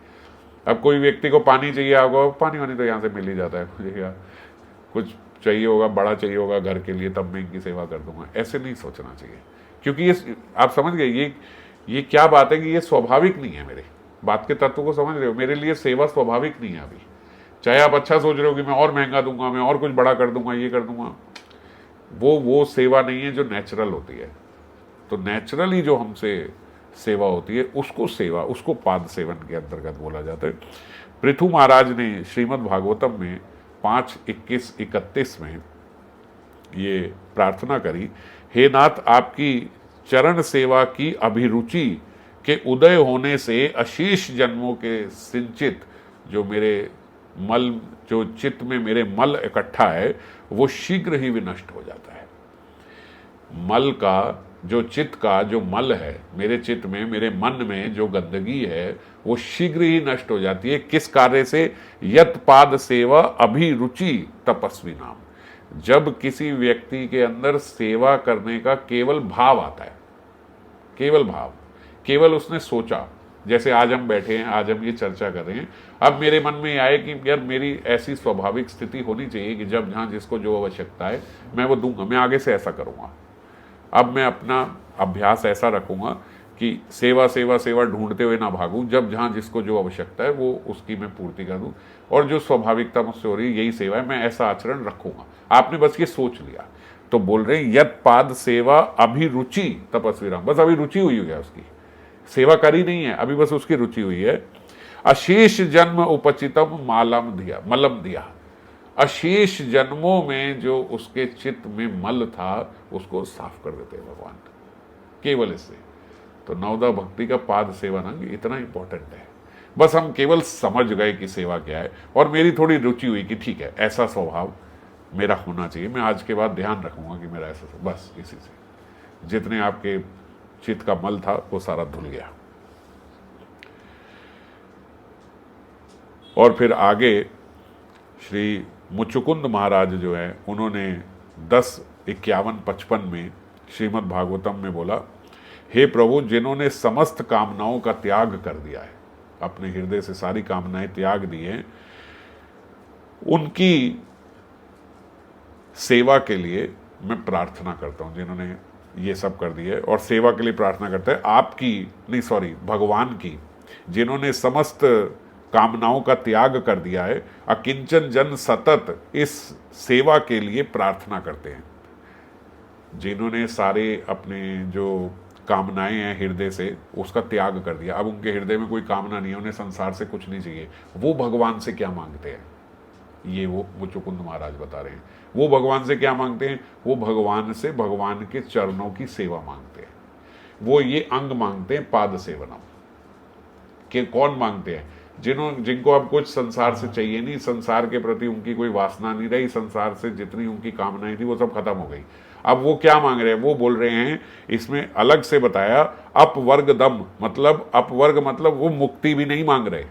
अब कोई व्यक्ति को पानी चाहिए होगा, पानी वानी तो यहाँ से मिल ही जाता है, मुझे कुछ चाहिए होगा, बड़ा चाहिए होगा घर के लिए, तब मैं इनकी सेवा कर दूंगा, ऐसे नहीं सोचना चाहिए। क्योंकि ये आप समझ गए, ये क्या बात है कि ये स्वाभाविक नहीं है। मेरे बात के तत्व को समझ रहे हो, मेरे लिए सेवा स्वाभाविक नहीं है अभी। चाहे आप अच्छा सोच रहे हो कि मैं और महंगा दूंगा, मैं और कुछ बड़ा कर दूंगा, ये कर दूंगा, वो सेवा नहीं है जो नेचुरल होती है। तो नेचुरली जो हमसे सेवा होती है उसको सेवा, उसको पाद सेवन के अंतर्गत बोला जाता है। पृथु महाराज ने श्रीमद् भागवतम में 5:21-31 में ये प्रार्थना करी, हे नाथ, आपकी चरण सेवा की अभिरुचि के उदय होने से अशेष जन्मों के सिंचित जो मेरे मल, जो चित्त में मेरे मल इकट्ठा है वो शीघ्र ही विनष्ट हो जाता है। मल का, जो चित्त का जो मल है मेरे चित्त में, मेरे मन में जो गंदगी है वो शीघ्र ही नष्ट हो जाती है। किस कार्य से? यत पाद सेवा अभिरुचि तपस्वी नाम। जब किसी व्यक्ति के अंदर सेवा करने का केवल भाव आता है, केवल भाव, केवल उसने सोचा, जैसे आज हम बैठे हैं, आज हम ये चर्चा कर रहे हैं, अब मेरे मन में आए कि यार मेरी ऐसी स्वाभाविक स्थिति होनी चाहिए कि जब जहाँ जिसको जो आवश्यकता है मैं वो दूंगा, मैं आगे से ऐसा करूँगा। अब मैं अपना अभ्यास ऐसा रखूँगा कि सेवा सेवा सेवा ढूंढते हुए ना भागूं, जब जहाँ जिसको जो आवश्यकता है वो उसकी मैं पूर्ति कर दूँ, और जो स्वाभाविकता मुझसे हो रही है यही सेवा है, मैं ऐसा आचरण रखूँगा। आपने बस ये सोच लिया, तो बोल रहे हैं यत पाद सेवा अभिरुचि तपस्वी राम। बस अभी रुचि हुई है, उसकी सेवा करी नहीं है अभी, बस उसकी रुचि हुई है। अशेष जन्म उपचितम मलम दिया। अशेष जन्मों में जो उसके चित्त में मल था उसको साफ कर देते हैं भगवान केवल इससे। तो नवदा भक्ति का पाद सेवनांग इतना इंपॉर्टेंट है। बस हम केवल समझ गए कि सेवा क्या है, और मेरी थोड़ी रुचि हुई कि ठीक है ऐसा स्वभाव मेरा होना चाहिए, मैं आज के बाद ध्यान रखूंगा कि मेरा ऐसा, बस इसी से जितने आपके चित्त का मल था वो सारा धुल गया। और फिर आगे श्री मुचुकुंद महाराज जो है उन्होंने 10:51-55 में श्रीमद् भागवतम में बोला, हे प्रभु, जिन्होंने समस्त कामनाओं का त्याग कर दिया है, अपने हृदय से सारी कामनाएं त्याग दी हैं, उनकी सेवा के लिए मैं प्रार्थना करता हूं। जिन्होंने ये सब कर दिया है और सेवा के लिए प्रार्थना करता है आपकी नहीं, सॉरी, भगवान की, जिन्होंने समस्त कामनाओं का त्याग कर दिया है, अकिंचन जन सतत इस सेवा के लिए प्रार्थना करते हैं। जिन्होंने सारे अपने जो कामनाएं हैं हृदय से उसका त्याग कर दिया, अब उनके हृदय में कोई कामना नहीं है, उन्हें संसार से कुछ नहीं चाहिए, वो भगवान से क्या मांगते हैं, ये वो मुचुकुंद महाराज बता रहे हैं। वो भगवान से क्या मांगते हैं? वो भगवान से भगवान के चरणों की सेवा मांगते हैं। वो ये अंग मांगते हैं पाद सेवनम के। कौन मांगते हैं? जिनको अब कुछ संसार से चाहिए नहीं, संसार के प्रति उनकी कोई वासना नहीं रही, संसार से जितनी उनकी कामनाएं थी वो सब खत्म हो गई। अब वो क्या मांग रहे हैं? वो बोल रहे हैं, इसमें अलग से बताया, अपवर्गदम, मतलब अपवर्ग मतलब वो मुक्ति भी नहीं मांग रहे।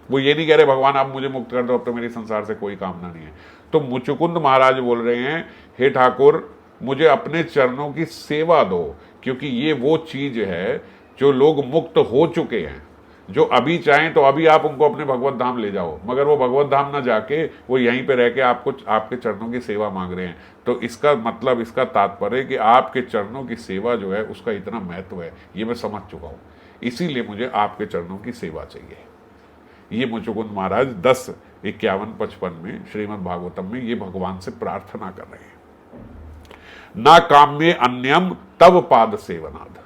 वो ये नहीं कह रहे भगवान आप मुझे मुक्त कर दो, अब तो मेरी संसार से कोई कामना नहीं है। तो मुचुकुंद महाराज बोल रहे हैं, हे ठाकुर, मुझे अपने चरणों की सेवा दो, क्योंकि ये वो चीज है जो लोग मुक्त हो चुके हैं, जो अभी चाहें तो अभी आप उनको अपने भगवत धाम ले जाओ, मगर वो भगवत धाम ना जाके वो यहीं पे रह के आपको आपके चरणों की सेवा मांग रहे हैं। तो इसका मतलब, इसका तात्पर्य कि आपके चरणों की सेवा जो है उसका इतना महत्व है, ये मैं समझ चुका हूँ, इसीलिए मुझे आपके चरणों की सेवा चाहिए। ये मुचुकुंद महाराज 10:51-55 में श्रीमद् भागवतम में ये भगवान से प्रार्थना कर रहे हैं। ना काम में अन्यम तब पाद सेवनाद,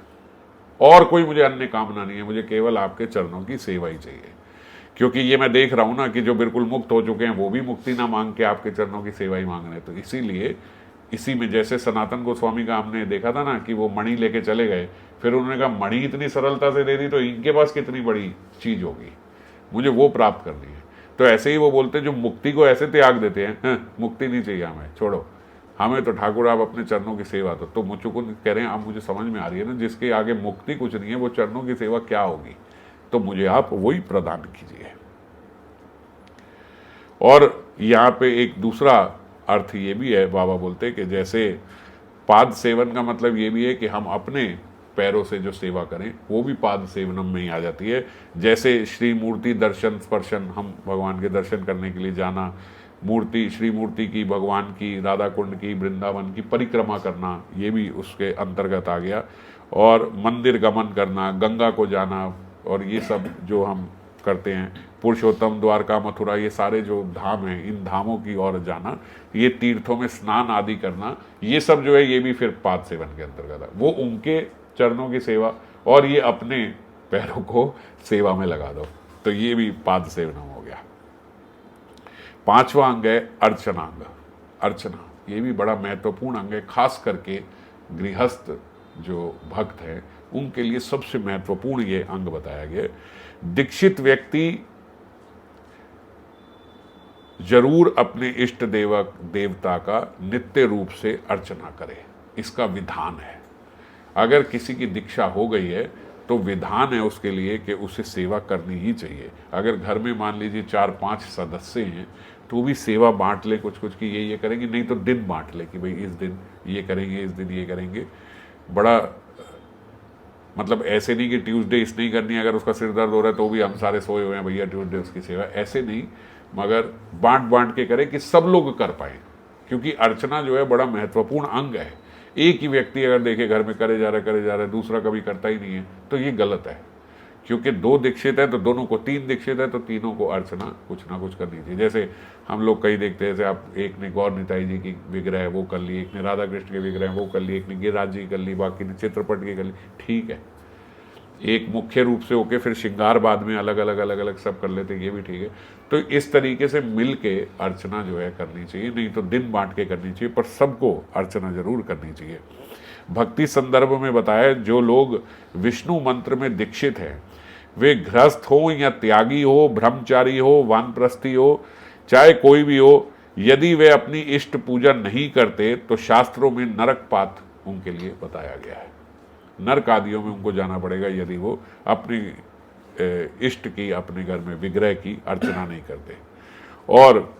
और कोई मुझे अन्य कामना नहीं है, मुझे केवल आपके चरणों की सेवा ही चाहिए। क्योंकि ये मैं देख रहा हूं ना कि जो बिल्कुल मुक्त हो चुके हैं वो भी मुक्ति ना मांग के आपके चरणों की सेवा ही मांग रहे हैं। तो इसीलिए इसी में जैसे सनातन गोस्वामी का हमने देखा था ना कि वो मणि लेके चले गए, फिर उन्होंने कहा मणि इतनी सरलता से दे दी तो इनके पास कितनी बड़ी चीज होगी, मुझे वो प्राप्त करनी है। तो ऐसे ही वो बोलते हैं जो मुक्ति को ऐसे त्याग देते हैं, मुक्ति नहीं चाहिए हमें, छोड़ो, हमें तो ठाकुर आप अपने चरणों की सेवा तो मुझको कह रहे हैं, आप मुझे समझ में आ रही है ना, जिसके आगे मुक्ति कुछ नहीं है वो चरणों की सेवा क्या होगी, तो मुझे आप वही प्रदान कीजिए। और यहाँ पे एक दूसरा अर्थ ये भी है, बाबा बोलते कि जैसे पाद सेवन का मतलब ये भी है कि हम अपने पैरों से जो सेवा करें वो भी पाद सेवनम में ही आ जाती है। जैसे श्री मूर्ति दर्शन स्पर्शन, हम भगवान के दर्शन करने के लिए जाना, मूर्ति श्री मूर्ति की, भगवान की, राधा कुंड की, वृंदावन की परिक्रमा करना, ये भी उसके अंतर्गत आ गया। और मंदिर गमन करना, गंगा को जाना, और ये सब जो हम करते हैं, पुरुषोत्तम, द्वारका, मथुरा, ये सारे जो धाम हैं, इन धामों की ओर जाना, ये तीर्थों में स्नान आदि करना, ये सब जो है ये भी फिर पाद सेवन के अंतर्गत है। वो उनके चरणों की सेवा, और ये अपने पैरों को सेवा में लगा दो, तो ये भी पाद सेवन हो गया। पांचवा अंग है अर्चनांग। अर्चना ये भी बड़ा महत्वपूर्ण अंग है, खास करके गृहस्थ जो भक्त हैं उनके लिए सबसे महत्वपूर्ण ये अंग बताया गया। दीक्षित व्यक्ति जरूर अपने इष्ट देवता का नित्य रूप से अर्चना करे, इसका विधान है। अगर किसी की दीक्षा हो गई है तो विधान है उसके लिए कि उसे सेवा करनी ही चाहिए। अगर घर में मान लीजिए 4-5 सदस्य हैं तो भी सेवा बांट ले कुछ कुछ की ये करेंगे, नहीं तो दिन बांट ले कि भाई इस दिन ये करेंगे, इस दिन ये करेंगे। बड़ा मतलब ऐसे नहीं कि ट्यूसडे इसने ही करनी है, अगर उसका सिर दर्द हो रहा है तो भी हम सारे सोए हुए हैं भैया ट्यूसडे उसकी सेवा, ऐसे नहीं, मगर बांट बांट के करें कि सब लोग कर पाए। क्योंकि अर्चना जो है बड़ा महत्वपूर्ण अंग है। एक ही व्यक्ति अगर देखे घर में करे जा रहा है, दूसरा कभी करता ही नहीं है, तो ये गलत है। क्योंकि 2 दीक्षित है तो दोनों को, 3 दीक्षित है तो तीनों को अर्चना कुछ ना कुछ करनी चाहिए। जैसे हम लोग कई देखते हैं, जैसे आप एक ने गौर निताई जी की विग्रह है वो कर ली, एक ने राधा कृष्ण के विग्रह वो कर ली, एक ने गिरिराज जी कर ली, बाकी ने चित्रपट की कर ली, ठीक है। एक मुख्य रूप से होके फिर श्रृंगार बाद में अलग अलग सब कर लेते, ये भी ठीक है। तो इस तरीके से मिल के अर्चना जो है करनी चाहिए, नहीं तो दिन बांट के करनी चाहिए, पर सबको अर्चना जरूर करनी चाहिए। भक्ति संदर्भ में बताया, जो लोग विष्णु मंत्र में दीक्षित हैं, वे गृहस्थ हो या त्यागी हो, ब्रह्मचारी हो, वानप्रस्थी हो, चाहे कोई भी हो, यदि वे अपनी इष्ट पूजा नहीं करते तो शास्त्रों में नरकपात उनके लिए बताया गया है। नरक आदियों में उनको जाना पड़ेगा यदि वो अपनी इष्ट की, अपने घर में विग्रह की अर्चना नहीं करते। और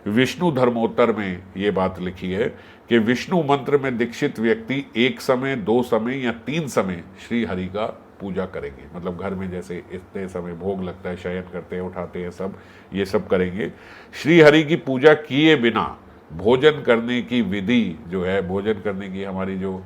विष्णु धर्मोत्तर में ये बात लिखी है कि विष्णु मंत्र में दीक्षित व्यक्ति 1 समय, 2 समय या 3 समय श्री हरि का पूजा करेंगे। मतलब घर में जैसे इतने समय भोग लगता है, शयन करते हैं, उठाते हैं, सब ये सब करेंगे। श्री हरि की पूजा किए बिना भोजन करने की विधि जो है, भोजन करने की हमारी जो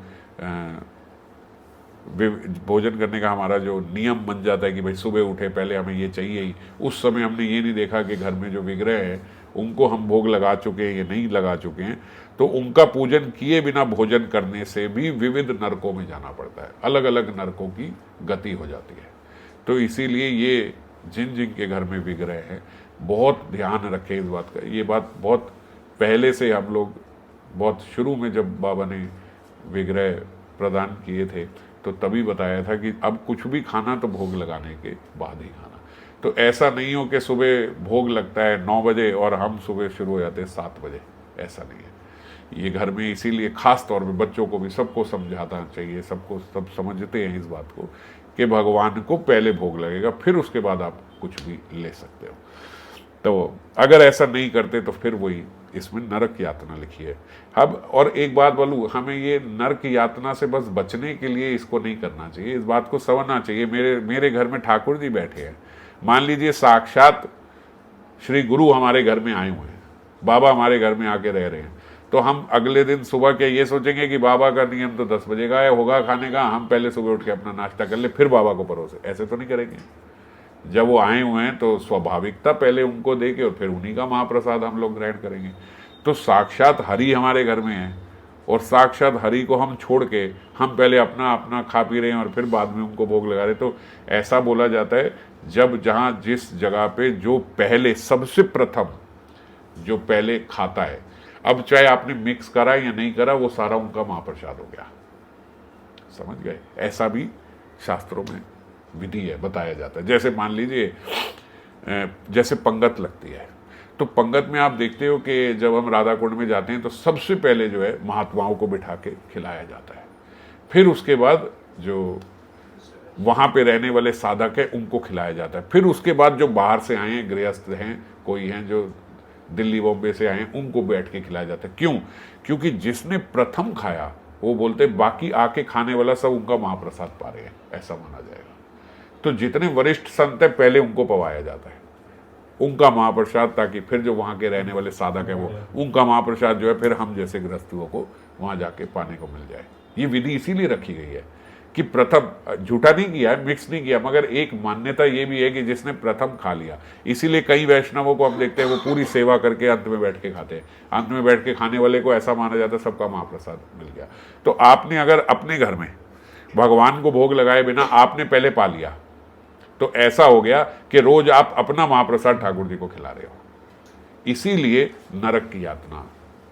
भोजन करने का हमारा जो नियम बन जाता है कि भाई सुबह उठे पहले हमें ये चाहिए ही, उस समय हमने ये नहीं देखा कि घर में जो विग्रह है उनको हम भोग लगा चुके हैं या नहीं लगा चुके हैं, तो उनका पूजन किए बिना भोजन करने से भी विविध नरकों में जाना पड़ता है, अलग अलग नरकों की गति हो जाती है। तो इसीलिए ये जिन जिन के घर में विग्रह है बहुत ध्यान रखें इस बात का। ये बात बहुत पहले से हम लोग, बहुत शुरू में जब बाबा ने विग्रह प्रदान किए थे तो तभी बताया था कि अब कुछ भी खाना तो भोग लगाने के बाद ही खाना। तो ऐसा नहीं हो कि सुबह भोग लगता है 9 बजे और हम सुबह शुरू हो जाते हैं 7 बजे, ऐसा नहीं है। ये घर में इसीलिए खास तौर पे बच्चों को भी सबको समझाना चाहिए, सबको सब समझते हैं इस बात को कि भगवान को पहले भोग लगेगा, फिर उसके बाद आप कुछ भी ले सकते हो। तो अगर ऐसा नहीं करते तो फिर वही इसमें नरक यातना लिखी है। अब और एक बात बोलूँ, हमें ये नरक यातना से बस बचने के लिए इसको नहीं करना चाहिए, इस बात को समझना चाहिए। मेरे घर में ठाकुर जी बैठे हैं, मान लीजिए साक्षात श्री गुरु हमारे घर में आए हुए हैं, बाबा हमारे घर में आके रह रहे हैं, तो हम अगले दिन सुबह क्या ये सोचेंगे कि बाबा का नियम तो 10 बजे का है, होगा खाने का, हम पहले सुबह उठ के अपना नाश्ता कर ले फिर बाबा को परोसे? ऐसे तो नहीं करेंगे। जब वो आए हुए हैं तो स्वाभाविकता पहले उनको दे के और फिर उन्हीं का महाप्रसाद हम लोग ग्रहण करेंगे। तो साक्षात हरि हमारे घर में है और साक्षात हरि को हम छोड़ के हम पहले अपना अपना खा पी रहे हैं और फिर बाद में उनको भोग लगा रहे। तो ऐसा बोला जाता है, जब जहाँ जिस जगह पे जो पहले सबसे प्रथम जो पहले खाता है, अब चाहे आपने मिक्स करा या नहीं करा, वो सारा उनका महाप्रसाद हो गया। समझ गए? ऐसा भी शास्त्रों में विधि है, बताया जाता है। जैसे मान लीजिए जैसे पंगत लगती है, तो पंगत में आप देखते हो कि जब हम राधा कुंड में जाते हैं तो सबसे पहले जो है महात्माओं को बिठा के खिलाया जाता है, फिर उसके बाद जो वहाँ पे रहने वाले साधक है उनको खिलाया जाता है, फिर उसके बाद जो बाहर से आए हैं, गृहस्थ हैं, कोई हैं जो दिल्ली बॉम्बे से आए हैं, उनको बैठ के खिलाया जाता है। क्यों? क्योंकि जिसने प्रथम खाया वो बोलते बाकी आके खाने वाला सब उनका महाप्रसाद पा रहे हैं, ऐसा माना जाएगा। तो जितने वरिष्ठ संत है पहले उनको पवाया जाता है, उनका महाप्रसाद, ताकि फिर जो वहाँ के रहने वाले साधक है वो उनका महाप्रसाद जो है फिर हम जैसे गृहस्थुओं को वहाँ जाके पाने को मिल जाए। ये विधि इसीलिए रखी गई है कि प्रथम, झूठा नहीं किया है, मिक्स नहीं किया, मगर एक मान्यता ये भी है कि जिसने प्रथम खा लिया, इसीलिए कई वैष्णवों को हम देखते हैं वो पूरी सेवा करके अंत में बैठ के खाते हैं। अंत में बैठ के खाने वाले को ऐसा माना जाता है सबका महाप्रसाद मिल गया। तो आपने अगर अपने घर में भगवान को भोग लगाए बिना आपने पहले पा लिया, तो ऐसा हो गया कि रोज आप अपना महाप्रसाद ठाकुर जी को खिला रहे हो। इसीलिए नरक की यातना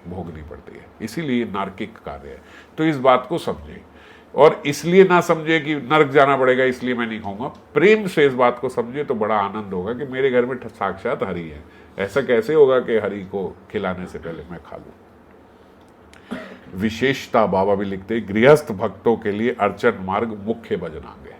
भोगनी पड़ती है, इसीलिए नारकिक कार्य है। तो इस बात को समझे, और इसलिए ना समझे कि नरक जाना पड़ेगा इसलिए मैं नहीं खाऊंगा। प्रेम से इस बात को समझे तो बड़ा आनंद होगा कि मेरे घर में साक्षात हरि है। ऐसा कैसे होगा कि हरि को खिलाने से पहले मैं खा लूं। विशेषता बाबा भी लिखते, गृहस्थ भक्तों के लिए अर्चन मार्ग मुख्य भजनांग है।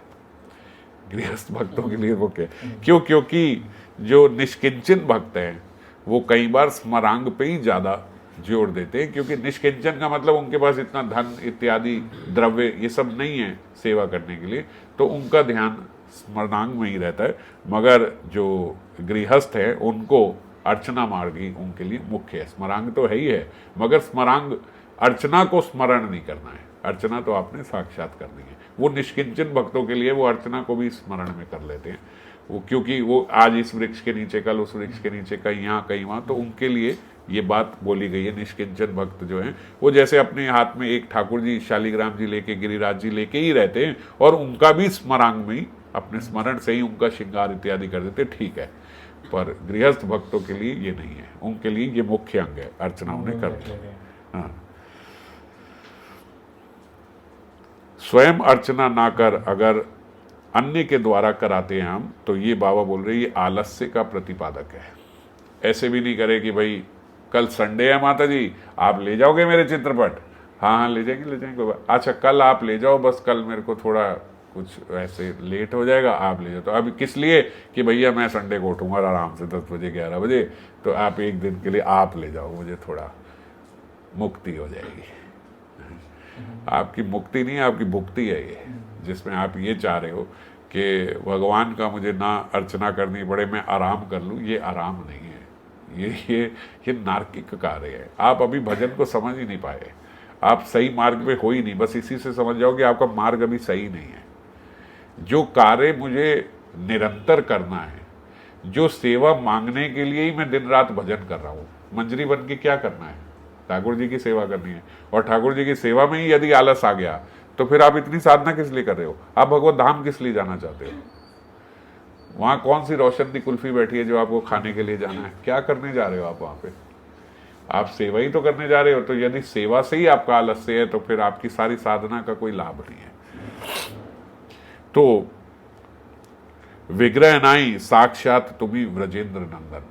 गृहस्थ भक्तों के लिए मुख्य क्यों? क्योंकि जो निष्किंचन भक्त हैं वो कई बार स्मरांग पे ही ज्यादा जोड़ देते हैं, क्योंकि निष्किंचन का मतलब उनके पास इतना धन इत्यादि द्रव्य ये सब नहीं है सेवा करने के लिए, तो उनका ध्यान स्मरणांग में ही रहता है। मगर जो गृहस्थ है उनको अर्चना मार्ग ही उनके लिए मुख्य है। स्मरांग तो है ही है, मगर स्मरांग अर्चना को स्मरण नहीं करना है, अर्चना तो आपने साक्षात करनी है। वो निष्किंचन भक्तों के लिए वो अर्चना को भी स्मरण में कर लेते हैं, वो क्योंकि वो आज इस वृक्ष के नीचे, कल उस वृक्ष के नीचे, कहीं यहाँ कहीं वहाँ, तो उनके लिए ये बात बोली गई है। निष्किंचन भक्त जो हैं वो जैसे अपने हाथ में एक ठाकुर जी, शालिग्राम जी लेके, गिरिराज जी लेके ही रहते हैं, और उनका भी स्मरांग में ही, अपने स्मरण से ही उनका श्रृंगार इत्यादि कर देते, ठीक है। पर गृहस्थ भक्तों के लिए ये नहीं है, उनके लिए ये मुख्य अंग है, अर्चना उन्हें करनी है। हाँ, स्वयं अर्चना ना कर अगर अन्य के द्वारा कराते हैं हम, तो ये बाबा बोल रहे ये आलस्य का प्रतिपादक है। ऐसे भी नहीं करे कि भाई कल संडे है माता जी, आप ले जाओगे मेरे चित्रपट? हाँ हाँ ले जाएंगे, ले जाएंगे। अच्छा कल आप ले जाओ, बस कल मेरे को थोड़ा कुछ ऐसे लेट हो जाएगा, आप ले जाओ। तो अभी किस लिए कि भैया मैं संडे को उठूंगा आराम से 10 बजे 11 बजे, तो आप एक दिन के लिए आप ले जाओ, मुझे थोड़ा मुक्ति हो जाएगी। आपकी मुक्ति नहीं है, आपकी भुक्ति है ये, जिसमें आप ये चाह रहे हो कि भगवान का मुझे ना अर्चना करनी पड़े, मैं आराम कर लूँ। ये आराम नहीं है, ये नारकिक कार्य है। आप अभी भजन को समझ ही नहीं पाए, आप सही मार्ग पे हो ही नहीं। बस इसी से समझ जाओ कि आपका मार्ग अभी सही नहीं है। जो कार्य मुझे निरंतर करना है, जो सेवा मांगने के लिए ही मैं दिन रात भजन कर रहा हूँ, मंजरी बन के क्या करना है? ठाकुर जी की सेवा करनी है। और ठाकुर जी की सेवा में ही यदि आलस आ गया तो फिर आप इतनी साधना किस लिए कर रहे हो? आप भगवत धाम किस लिए जाना चाहते हो? वहां कौन सी रोशन दी कुल्फी बैठी है जो आपको खाने के लिए जाना है? क्या करने जा रहे हो आप वहां पे? आप सेवा ही तो करने जा रहे हो। तो यदि सेवा से ही आपका आलस्य है तो फिर आपकी सारी साधना का कोई लाभ नहीं है। तो विग्रह नाई साक्षात तुम्ही व्रजेंद्र नंदन,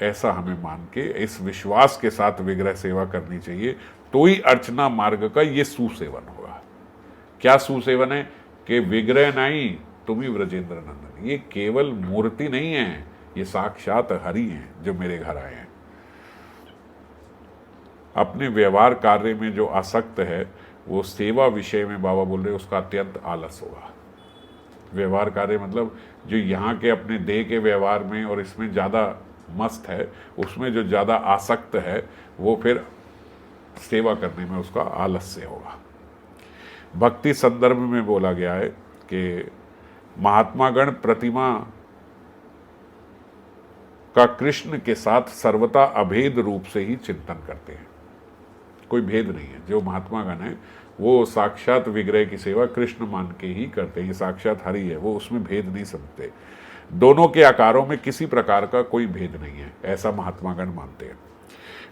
ऐसा हमें मान के, इस विश्वास के साथ विग्रह सेवा करनी चाहिए, तो ही अर्चना मार्ग का ये सुसेवन होगा। क्या सुसेवन है? कि विग्रह नहीं तुम्ही व्रजेंद्र नंदन, ये केवल मूर्ति नहीं है, ये साक्षात हरि हैं जो मेरे घर आए हैं। अपने व्यवहार कार्य में जो आसक्त है वो सेवा विषय में बाबा बोल रहे उसका अत्यंत आलस होगा। व्यवहार कार्य मतलब जो यहाँ के अपने देह के व्यवहार में और इसमें ज़्यादा मस्त है, उसमें जो ज़्यादा आसक्त है वो फिर सेवा करने में उसका आलस्य होगा। भक्ति संदर्भ में बोला गया है कि महात्मागण प्रतिमा का कृष्ण के साथ सर्वथा अभेद रूप से ही चिंतन करते हैं, कोई भेद नहीं है। जो महात्मागण है वो साक्षात विग्रह की सेवा कृष्ण मान के ही करते हैं, ये साक्षात हरि है, वो उसमें भेद नहीं समझते। दोनों के आकारों में किसी प्रकार का कोई भेद नहीं है, ऐसा महात्मागण मानते हैं।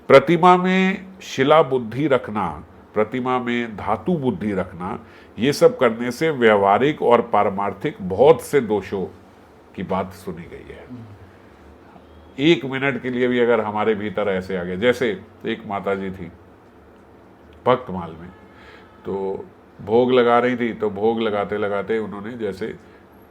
प्रतिमा में शिला बुद्धि रखना, प्रतिमा में धातु बुद्धि रखना, ये सब करने से व्यवहारिक और पारमार्थिक बहुत से दोषों की बात सुनी गई है। 1 मिनट के लिए भी अगर हमारे भीतर ऐसे आ गए, जैसे एक माता जी थी भक्तमाल में, तो भोग लगा रही थी, तो भोग लगाते लगाते उन्होंने, जैसे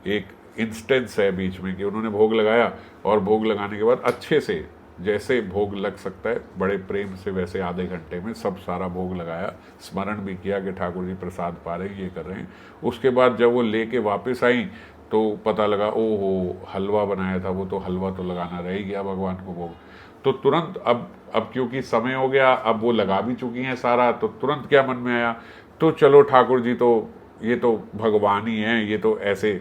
एक इंस्टेंस है बीच में कि उन्होंने भोग लगाया और भोग लगाने के बाद अच्छे से, जैसे भोग लग सकता है बड़े प्रेम से, वैसे आधे घंटे में सब सारा भोग लगाया, स्मरण भी किया कि ठाकुर जी प्रसाद पा रहे हैं, ये कर रहे हैं। उसके बाद जब वो लेके वापस आई तो पता लगा ओहो हलवा बनाया था, वो तो हलवा तो लगाना रह ही गया भगवान को भोग। तो तुरंत अब क्योंकि समय हो गया, अब वो लगा भी चुकी हैं सारा, तो तुरंत क्या मन में आया, तो चलो ठाकुर जी तो ये तो भगवान ही हैं, ये तो ऐसे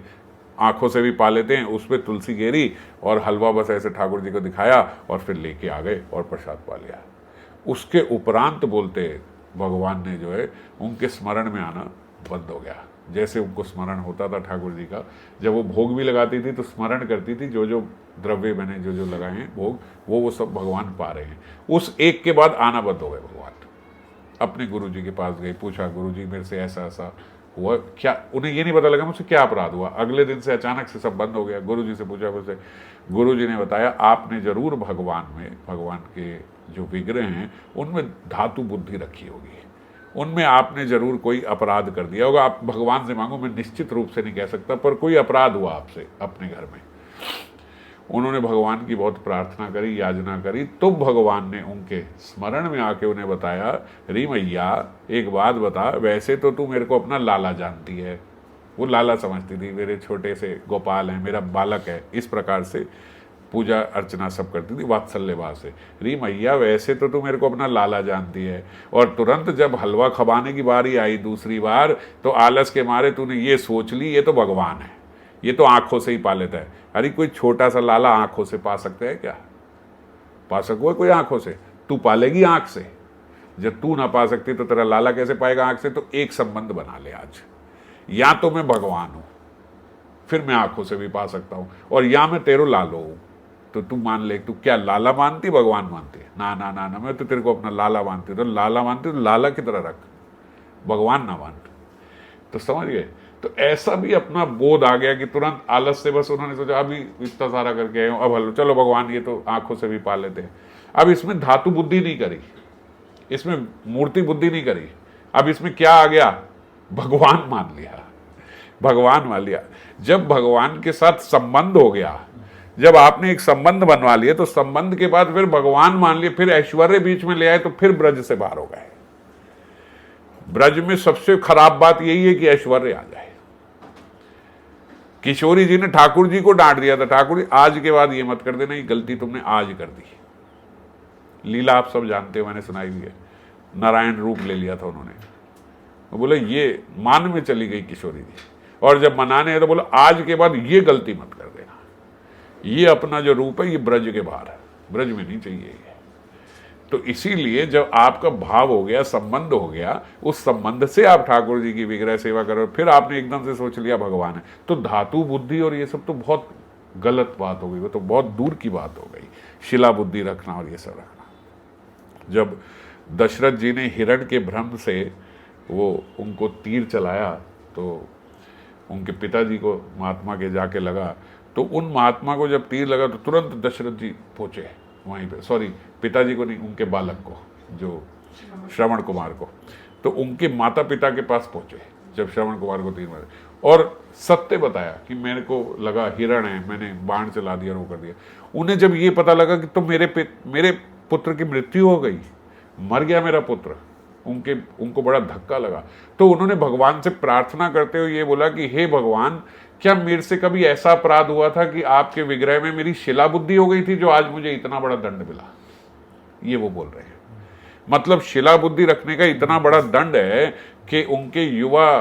आंखों से भी पा लेते हैं। उस पर तुलसी गेरी और हलवा बस ऐसे ठाकुर जी को दिखाया और फिर लेके आ गए और प्रसाद पा लिया। उसके उपरांत बोलते भगवान ने जो है उनके स्मरण में आना बंद हो गया। जैसे उनको स्मरण होता था ठाकुर जी का, जब वो भोग भी लगाती थी तो स्मरण करती थी, जो जो द्रव्य मैंने जो जो लगाए हैं भोग, वो सब भगवान पा रहे हैं। उस एक के बाद आना बंद हो गए भगवान। अपने गुरु जी के पास गई, पूछा गुरु जी मेरे से ऐसा ऐसा हुआ, क्या, उन्हें ये नहीं पता लगा मुझसे क्या अपराध हुआ। अगले दिन से अचानक से सब बंद हो गया। गुरु जी से पूछा, मुझसे गुरु जी ने बताया आपने जरूर भगवान में, भगवान के जो विग्रह हैं उनमें धातु बुद्धि रखी होगी, उनमें आपने जरूर कोई अपराध कर दिया होगा। आप भगवान से मांगो, मैं निश्चित रूप से नहीं कह सकता, पर कोई अपराध हुआ आपसे अपने घर में। उन्होंने भगवान की बहुत प्रार्थना करी, याचना करी, तो भगवान ने उनके स्मरण में आके उन्हें बताया, री मैया एक बात बता, वैसे तो तू मेरे को अपना लाला जानती है। वो लाला समझती थी, मेरे छोटे से गोपाल हैं, मेरा बालक है, इस प्रकार से पूजा अर्चना सब करती थी वात्सल्य भाव से। री मैया वैसे तो तू मेरे को अपना लाला जानती है, और तुरंत जब हलवा खवाने की बारी आई दूसरी बार, तो आलस के मारे तूने ये सोच ली ये तो भगवान है, ये तो आंखों से ही पा लेता है। अरे कोई छोटा सा लाला आंखों से पा सकता है क्या? पा सको कोई आंखों से? तू पालेगी आंख से। जब तू ना पा सकती तो तेरा लाला कैसे पाएगा आंख से? तो एक संबंध बना ले आज, या तो मैं भगवान हूं फिर मैं आंखों से भी पा सकता हूं, और या मैं तेरो लालो हूं। तो तू मान ले, तू क्या लाला मानती भगवान मानती है? ना ना ना ना, मैं तो तेरे को अपना लाला मानती हूं। तो लाला मानती तो लाला की तरह रख, भगवान ना मान। तो समझ गए? तो ऐसा भी अपना बोध आ गया कि तुरंत आलस से बस उन्होंने सोचा अभी इतना सारा करके आए हूं, अब हलो चलो भगवान ये तो आंखों से भी पा लेते हैं। अब इसमें धातु बुद्धि नहीं करी, इसमें मूर्ति बुद्धि नहीं करी, अब इसमें क्या आ गया? भगवान मान लिया, भगवान मान लिया। जब भगवान के साथ संबंध हो गया, जब आपने एक संबंध बनवा लिया, तो संबंध के बाद फिर भगवान मान लिए, फिर ऐश्वर्य बीच में ले आए, तो फिर ब्रज से बाहर हो गए। ब्रज में सबसे खराब बात यही है कि ऐश्वर्य आ जाए। किशोरी जी ने ठाकुर जी को डांट दिया था, ठाकुर जी आज के बाद ये मत कर देना, ये गलती तुमने आज कर दी। लीला आप सब जानते हो, मैंने सुनाई भी है, नारायण रूप ले लिया था उन्होंने। वो बोले ये मान में चली गई किशोरी जी, और जब मनाने है तो बोला आज के बाद ये गलती मत कर देना, ये अपना जो रूप है ये ब्रज के बाहर है, ब्रज में नहीं चाहिए ये। तो इसीलिए जब आपका भाव हो गया, संबंध हो गया, उस संबंध से आप ठाकुर जी की विग्रह सेवा करो, फिर आपने एकदम से सोच लिया भगवान है, तो धातु बुद्धि और ये सब तो बहुत गलत बात हो गई, वो तो बहुत दूर की बात हो गई। शिला बुद्धि रखना और ये सब रखना। जब दशरथ जी ने हिरण के भ्रम से वो उनको तीर चलाया, तो उनके पिताजी को महात्मा के जाके लगा, तो उन महात्मा को जब तीर लगा तो तुरंत दशरथ जी पहुंचे वहीं पे, सॉरी पिताजी को नहीं, उनके बालक को, जो श्रवण कुमार को, तो उनके माता पिता के पास पहुंचे जब श्रवण कुमार को तीर मारे, और सत्य बताया कि मेरे को लगा हिरण है, मैंने बाण चला दिया, वो कर दिया। उन्हें जब ये पता लगा कि तो मेरे पुत्र की मृत्यु हो गई, मर गया मेरा पुत्र, उनको बड़ा धक्का लगा। तो उन्होंने भगवान से प्रार्थना करते हुए ये बोला कि हे भगवान, क्या मेरे से कभी ऐसा अपराध हुआ था कि आपके विग्रह में मेरी शिला बुद्धि हो गई थी, जो आज मुझे इतना बड़ा दंड मिला? ये वो बोल रहे हैं, मतलब शिला बुद्धि रखने का इतना बड़ा दंड है कि उनके युवा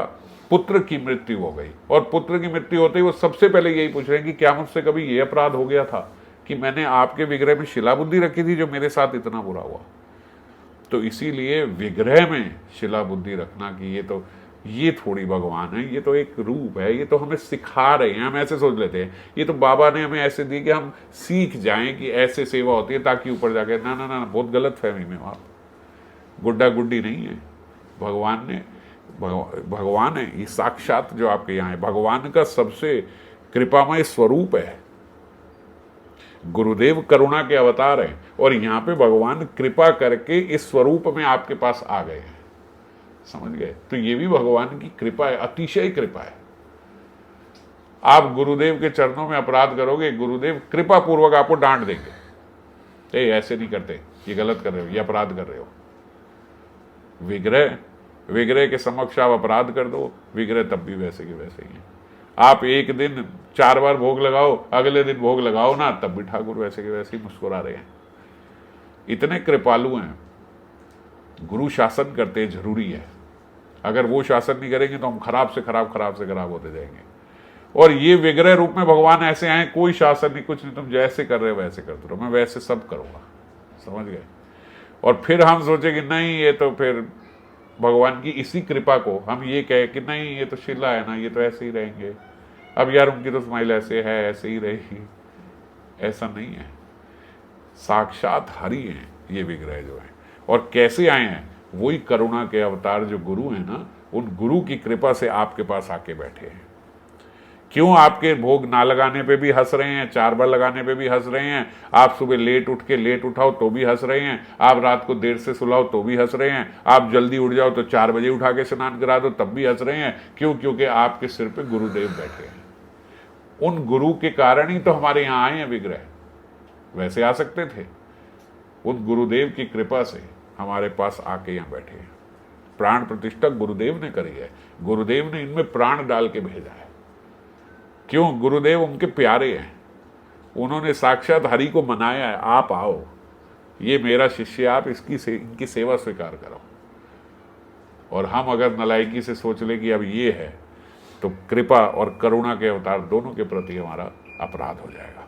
पुत्र की मृत्यु हो गई, और पुत्र की मृत्यु होते ही वो सबसे पहले यही पूछ रहे हैं कि क्या मुझसे कभी ये अपराध हो गया था कि मैंने आपके विग्रह में शिला बुद्धि रखी थी, जो मेरे साथ इतना बुरा हुआ। तो इसीलिए विग्रह में शिला बुद्धि रखना कि ये तो ये थोड़ी भगवान है, ये तो एक रूप है, ये तो हमें सिखा रहे हैं। हम ऐसे सोच लेते हैं ये तो बाबा ने हमें ऐसे दी कि हम सीख जाएं कि ऐसे सेवा होती है ताकि ऊपर जाके, ना ना ना, बहुत गलत फहमी में आप। गुड्डा गुड्डी नहीं है, भगवान ने भगवान है ये साक्षात जो आपके यहाँ है, भगवान का सबसे कृपामय स्वरूप है। गुरुदेव करुणा के अवतार हैं और यहाँ पे भगवान कृपा करके इस स्वरूप में आपके पास आ गए हैं, समझ गए? तो ये भी भगवान की कृपा है, अतिशय कृपा है। आप गुरुदेव के चरणों में अपराध करोगे, गुरुदेव कृपा पूर्वक आपको डांट देंगे, ए ऐसे नहीं करते, ये गलत कर रहे हो, ये अपराध कर रहे हो। विग्रह के समक्ष आप अपराध कर दो, विग्रह तब भी वैसे के वैसे ही है। आप एक दिन 4 बार भोग लगाओ, अगले दिन भोग लगाओ ना, तब भी ठाकुर वैसे के वैसे ही मुस्कुरा रहे हैं। इतने कृपालु हैं। गुरु शासन करते जरूरी है, अगर वो शासन नहीं करेंगे तो हम खराब से खराब होते जाएंगे। और ये विग्रह रूप में भगवान ऐसे आए, कोई शासन नहीं, कुछ नहीं, तुम जैसे कर रहे हो वैसे करते रहो, मैं वैसे सब करूंगा, समझ गए? और फिर हम सोचे कि नहीं, ये तो फिर भगवान की इसी कृपा को हम ये कहे कि नहीं ये तो शिला है ना, ये तो ऐसे ही रहेंगे, अब यार उनकी तो स्माइल ऐसे है, ऐसे ही रहेगी। ऐसा नहीं है, साक्षात हरि हैं ये विग्रह जो है। और कैसे आए हैं? वही करुणा के अवतार जो गुरु हैं ना, उन गुरु की कृपा से आपके पास आके बैठे हैं। क्यों आपके भोग ना लगाने पे भी हंस रहे हैं, 4 बार लगाने पे भी हंस रहे हैं, आप सुबह लेट उठ के लेट उठाओ तो भी हंस रहे हैं, आप रात को देर से सुलाओ तो भी हंस रहे हैं, आप जल्दी उठ जाओ तो 4 बजे उठा के स्नान करा दो तब भी हंस रहे हैं। क्यों? क्योंकि आपके सिर पे गुरुदेव बैठे हैं। उन गुरु के कारण ही तो हमारे यहाँ आए हैं विग्रह, वैसे आ सकते थे, उन गुरुदेव की कृपा से हमारे पास आके यहाँ बैठे हैं। प्राण प्रतिष्ठा गुरुदेव ने करी है, गुरुदेव ने इनमें प्राण डाल के भेजा है। क्यों? गुरुदेव उनके प्यारे हैं, उन्होंने साक्षात हरि को मनाया है, आप आओ, ये मेरा शिष्य, आप इनकी सेवा स्वीकार करो। और हम अगर नलायकी से सोच ले कि अब ये है, तो कृपा और करुणा के अवतार दोनों के प्रति हमारा अपराध हो जाएगा।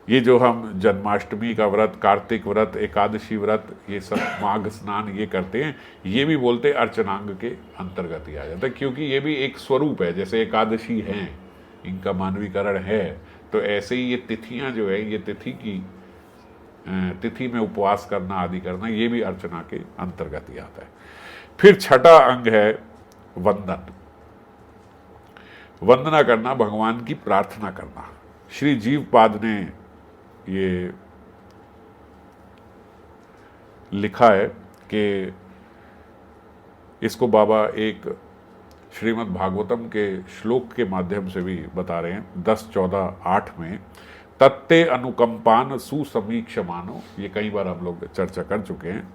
ये जो हम जन्माष्टमी का व्रत, कार्तिक व्रत, एकादशी व्रत, ये सब माघ स्नान ये करते हैं, ये भी बोलते अर्चनांग के अंतर्गत ही आ जाता है, क्योंकि ये भी एक स्वरूप है। जैसे एकादशी हैं, इनका मानवीकरण है, तो ऐसे ही ये तिथियां जो है, ये तिथि में उपवास करना आदि करना, ये भी अर्चना के अंतर्गत ही आता है। फिर छठा अंग है वंदन। वंदना करना, भगवान की प्रार्थना करना। श्री जीवपाद ने ये लिखा है कि इसको बाबा एक श्रीमद् भागवतम के श्लोक के माध्यम से भी बता रहे हैं, 10-14-8 में, तत्ते अनुकंपान सुसमीक्षमानो, ये कई बार हम लोग चर्चा कर चुके हैं।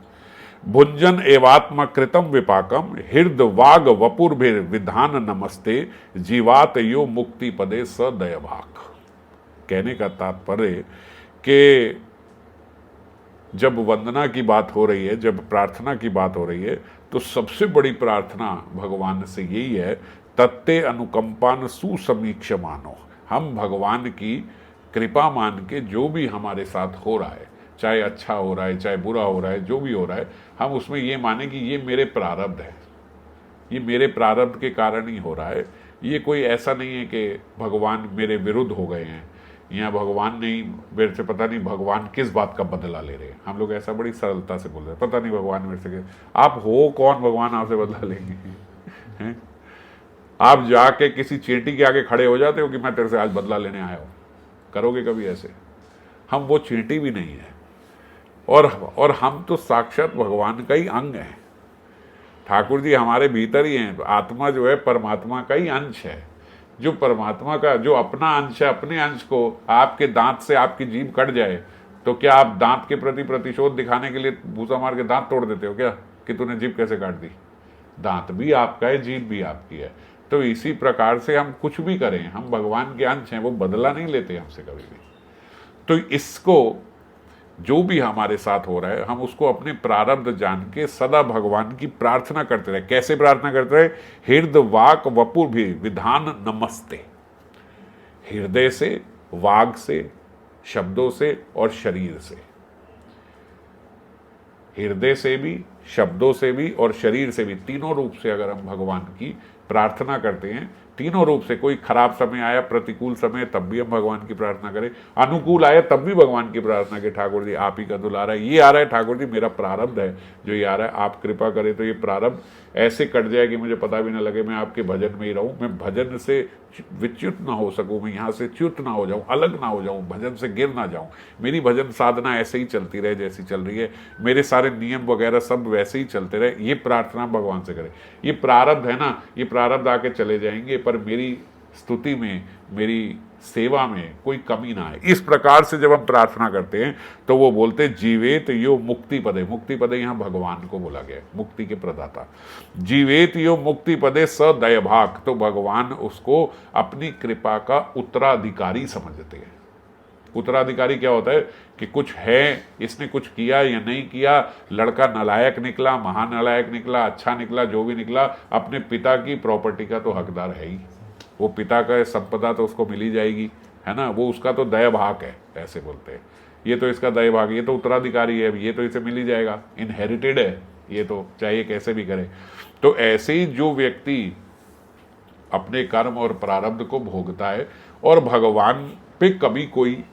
भुंजन एवात्म कृतम विपाकम हृद वाग वपुर्भिर विधान नमस्ते जीवात यो मुक्ति पदे सदयभाक। कहने का तात्पर्य कि जब वंदना की बात हो रही है, जब प्रार्थना की बात हो रही है, तो सबसे बड़ी प्रार्थना भगवान से यही है, तत्ते अनुकंपान सुसमीक्षमानो। हम भगवान की कृपा मान के जो भी हमारे साथ हो रहा है, चाहे अच्छा हो रहा है, चाहे बुरा हो रहा है, जो भी हो रहा है, हम उसमें ये माने कि ये मेरे प्रारब्ध है, ये मेरे प्रारब्ध के कारण ही हो रहा है। ये कोई ऐसा नहीं है कि भगवान मेरे विरुद्ध हो गए हैं, या भगवान नहीं, मेरे से पता नहीं भगवान किस बात का बदला ले रहे हैं। हम लोग ऐसा बड़ी सरलता से बोल रहे हैं, पता नहीं भगवान मेरे से, आप हो कौन भगवान आपसे बदला लेंगे? हैं? आप जाके किसी चींटी के आगे खड़े हो जाते हो कि मैं तेरे से आज बदला लेने आया हूँ? करोगे कभी ऐसे? हम वो चींटी भी नहीं है, और हम तो साक्षात भगवान का ही अंग है। ठाकुर जी हमारे भीतर ही हैं। आत्मा जो है परमात्मा का ही अंश है। जो परमात्मा का जो अपना अंश है, अपने अंश को आपके दांत से आपकी जीभ कट जाए तो क्या आप दांत के प्रति प्रतिशोध दिखाने के लिए भूसा मार के दांत तोड़ देते हो क्या, कि तूने जीभ कैसे काट दी? दांत भी आपका है, जीभ भी आपकी है। तो इसी प्रकार से हम कुछ भी करें, हम भगवान के अंश हैं, वो बदला नहीं लेते हमसे कभी भी। तो इसको जो भी हमारे साथ हो रहा है, हम उसको अपने प्रारब्ध जान के सदा भगवान की प्रार्थना करते रहे। कैसे प्रार्थना करते रहे? हृद वाक वपुर भी विधान नमस्ते। हृदय से, वाग से, शब्दों से और शरीर से। हृदय से भी, शब्दों से भी और शरीर से भी, तीनों रूप से अगर हम भगवान की प्रार्थना करते हैं, तीनों रूप से, कोई खराब समय आया, प्रतिकूल समय, तब भी हम भगवान की प्रार्थना करें, अनुकूल आया तब भी भगवान की प्रार्थना के ठाकुर जी आप ही का दुलारा है, ये आ रहा है ठाकुर जी मेरा प्रारब्ध है जो ये आ रहा है, आप कृपा करें तो ये प्रारब्ध ऐसे कट जाए कि मुझे पता भी ना लगे, मैं आपके भजन में ही रहूं, मैं भजन से विच्युत ना हो सकूं, मैं यहाँ से च्युत ना हो जाऊं, अलग ना हो जाऊं, भजन से गिर ना जाऊं, मेरी भजन साधना ऐसे ही चलती रहे जैसी चल रही है, मेरे सारे नियम वगैरह सब वैसे ही चलते रहे, ये प्रार्थना भगवान से करें। ये प्रारब्ध है ना, ये प्रारब्ध आके चले जाएंगे, पर मेरी स्तुति में, मेरी सेवा में कोई कमी ना आए। इस प्रकार से जब हम प्रार्थना करते हैं तो वो बोलते जीवेत यो मुक्ति पदे, मुक्ति पदे यहाँ भगवान को बोला गया, मुक्ति के प्रदाता, जीवेत यो मुक्ति पदे सदयभाग, तो भगवान उसको अपनी कृपा का उत्तराधिकारी समझते हैं। उत्तराधिकारी क्या होता है कि कुछ है, इसने कुछ किया या नहीं किया, लड़का नालायक निकला, महानालायक निकला, अच्छा निकला, जो भी निकला, अपने पिता की प्रॉपर्टी का तो हकदार है ही, वो पिता का संपदा तो उसको मिल ही जाएगी, है ना, वो उसका तो दया भाग है, ऐसे बोलते हैं, ये तो इसका दया भाग, ये तो उत्तराधिकारी है, ये तो इसे मिल ही जाएगा, इनहेरिटेड है, ये तो चाहे कैसे भी करे। तो ऐसे ही जो व्यक्ति अपने कर्म और प्रारब्ध को भोगता है और भगवान पे कभी कोई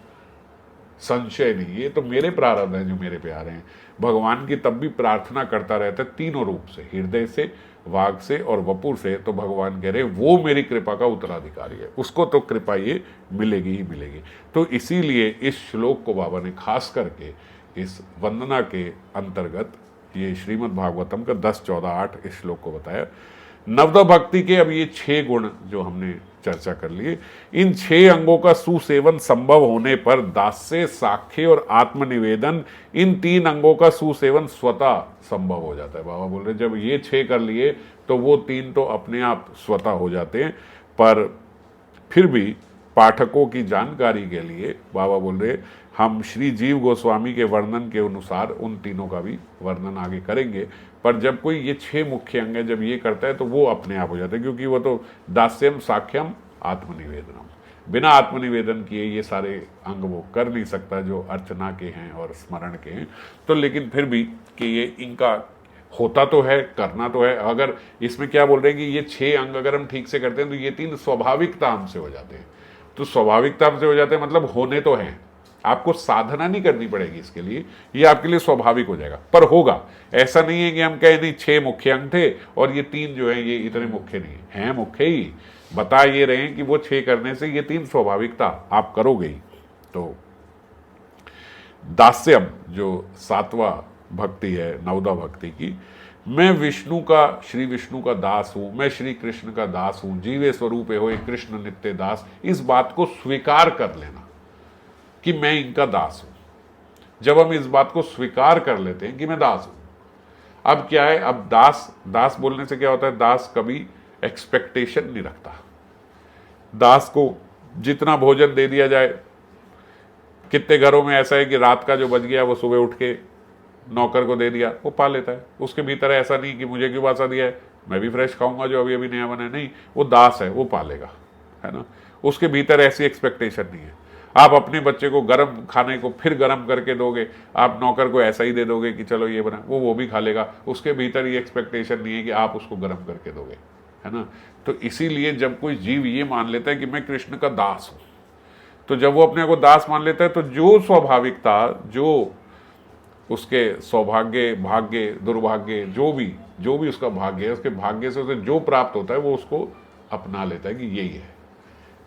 संशय नहीं, ये तो मेरे प्रारब्ध हैं जो मेरे पे आ रहे हैं, भगवान की तब भी प्रार्थना करता रहता है तीनों रूप से, हृदय से, वाग से और वपुर से, तो भगवान कह रहे वो मेरी कृपा का उत्तराधिकारी है, उसको तो कृपा ये मिलेगी ही मिलेगी। तो इसीलिए इस श्लोक को बाबा ने खास करके इस वंदना के अंतर्गत ये श्रीमद् भागवतम का 10, 14, 8 इस श्लोक को बताया। नवदा भक्ति के अब ये 6 गुण जो हमने चर्चा कर लिए, इन 6 अंगों का सुसेवन संभव होने पर दास्य, साख्य और आत्मनिवेदन, इन 3 अंगों का सुसेवन स्वतः संभव हो जाता है। बाबा बोल रहे जब ये 6 कर लिए तो वो 3 तो अपने आप स्वतः हो जाते हैं। पर फिर भी पाठकों की जानकारी के लिए बाबा बोल रहे हम श्री जीव गोस्वामी के वर्णन के अनुसार उन तीनों का भी वर्णन आगे करेंगे। पर जब कोई ये 6 मुख्य अंग है जब ये करता है तो वो अपने आप हो जाते हैं, क्योंकि वो तो दास्यम, साख्यम, आत्मनिवेदनम, बिना आत्मनिवेदन किए ये सारे अंग वो कर नहीं सकता जो अर्चना के हैं और स्मरण के हैं। तो लेकिन फिर भी कि ये इनका होता तो है, करना तो है। अगर इसमें क्या बोल रहे हैं कि ये 6 अंग अगर हम ठीक से करते हैं तो ये 3 स्वाभाविकता हमसे हो जाते हैं। तो स्वाभाविकता हमसे हो जाते हैं मतलब होने तो हैं, आपको साधना नहीं करनी पड़ेगी इसके लिए, ये आपके लिए स्वाभाविक हो जाएगा। पर होगा, ऐसा नहीं है कि हम कहें नहीं 6 मुख्य अंग थे और ये 3 जो है ये इतने मुख्य नहीं हैं, मुख्य ही बता ये रहे हैं कि वो 6 करने से ये 3 स्वाभाविकता आप करोगे ही। तो दास्यम जो 7वां भक्ति है नवदा भक्ति की, मैं विष्णु का, श्री विष्णु का दास हूं, मैं श्री कृष्ण का दास हूं, जीवे स्वरूप होए कृष्ण नित्य दास, इस बात को स्वीकार कर लेना कि मैं इनका दास हूं। जब हम इस बात को स्वीकार कर लेते हैं कि मैं दास हूं, अब क्या है, अब दास बोलने से क्या होता है, दास कभी एक्सपेक्टेशन नहीं रखता। दास को जितना भोजन दे दिया जाए, कितने घरों में ऐसा है कि रात का जो बच गया वो सुबह उठ के नौकर को दे दिया, वो पा लेता है। उसके भीतर ऐसा नहीं कि मुझे क्यों बासा दिया है, मैं भी फ्रेश खाऊंगा जो अभी अभी नया बना है, नहीं, वो दास है, वो पालेगा, है ना। उसके भीतर ऐसी एक्सपेक्टेशन नहीं है। आप अपने बच्चे को गर्म खाने को फिर गर्म करके दोगे, आप नौकर को ऐसा ही दे दोगे कि चलो ये बना, वो भी खा लेगा। उसके भीतर ये एक्सपेक्टेशन नहीं है कि आप उसको गर्म करके दोगे, है ना। तो इसीलिए जब कोई जीव ये मान लेता है कि मैं कृष्ण का दास हूं, तो जब वो अपने को दास मान लेता है तो जो स्वाभाविकता, जो उसके सौभाग्य, भाग्य, दुर्भाग्य, जो भी उसका भाग्य है, उसके भाग्य से उसे जो प्राप्त होता है वो उसको अपना लेता है कि यही है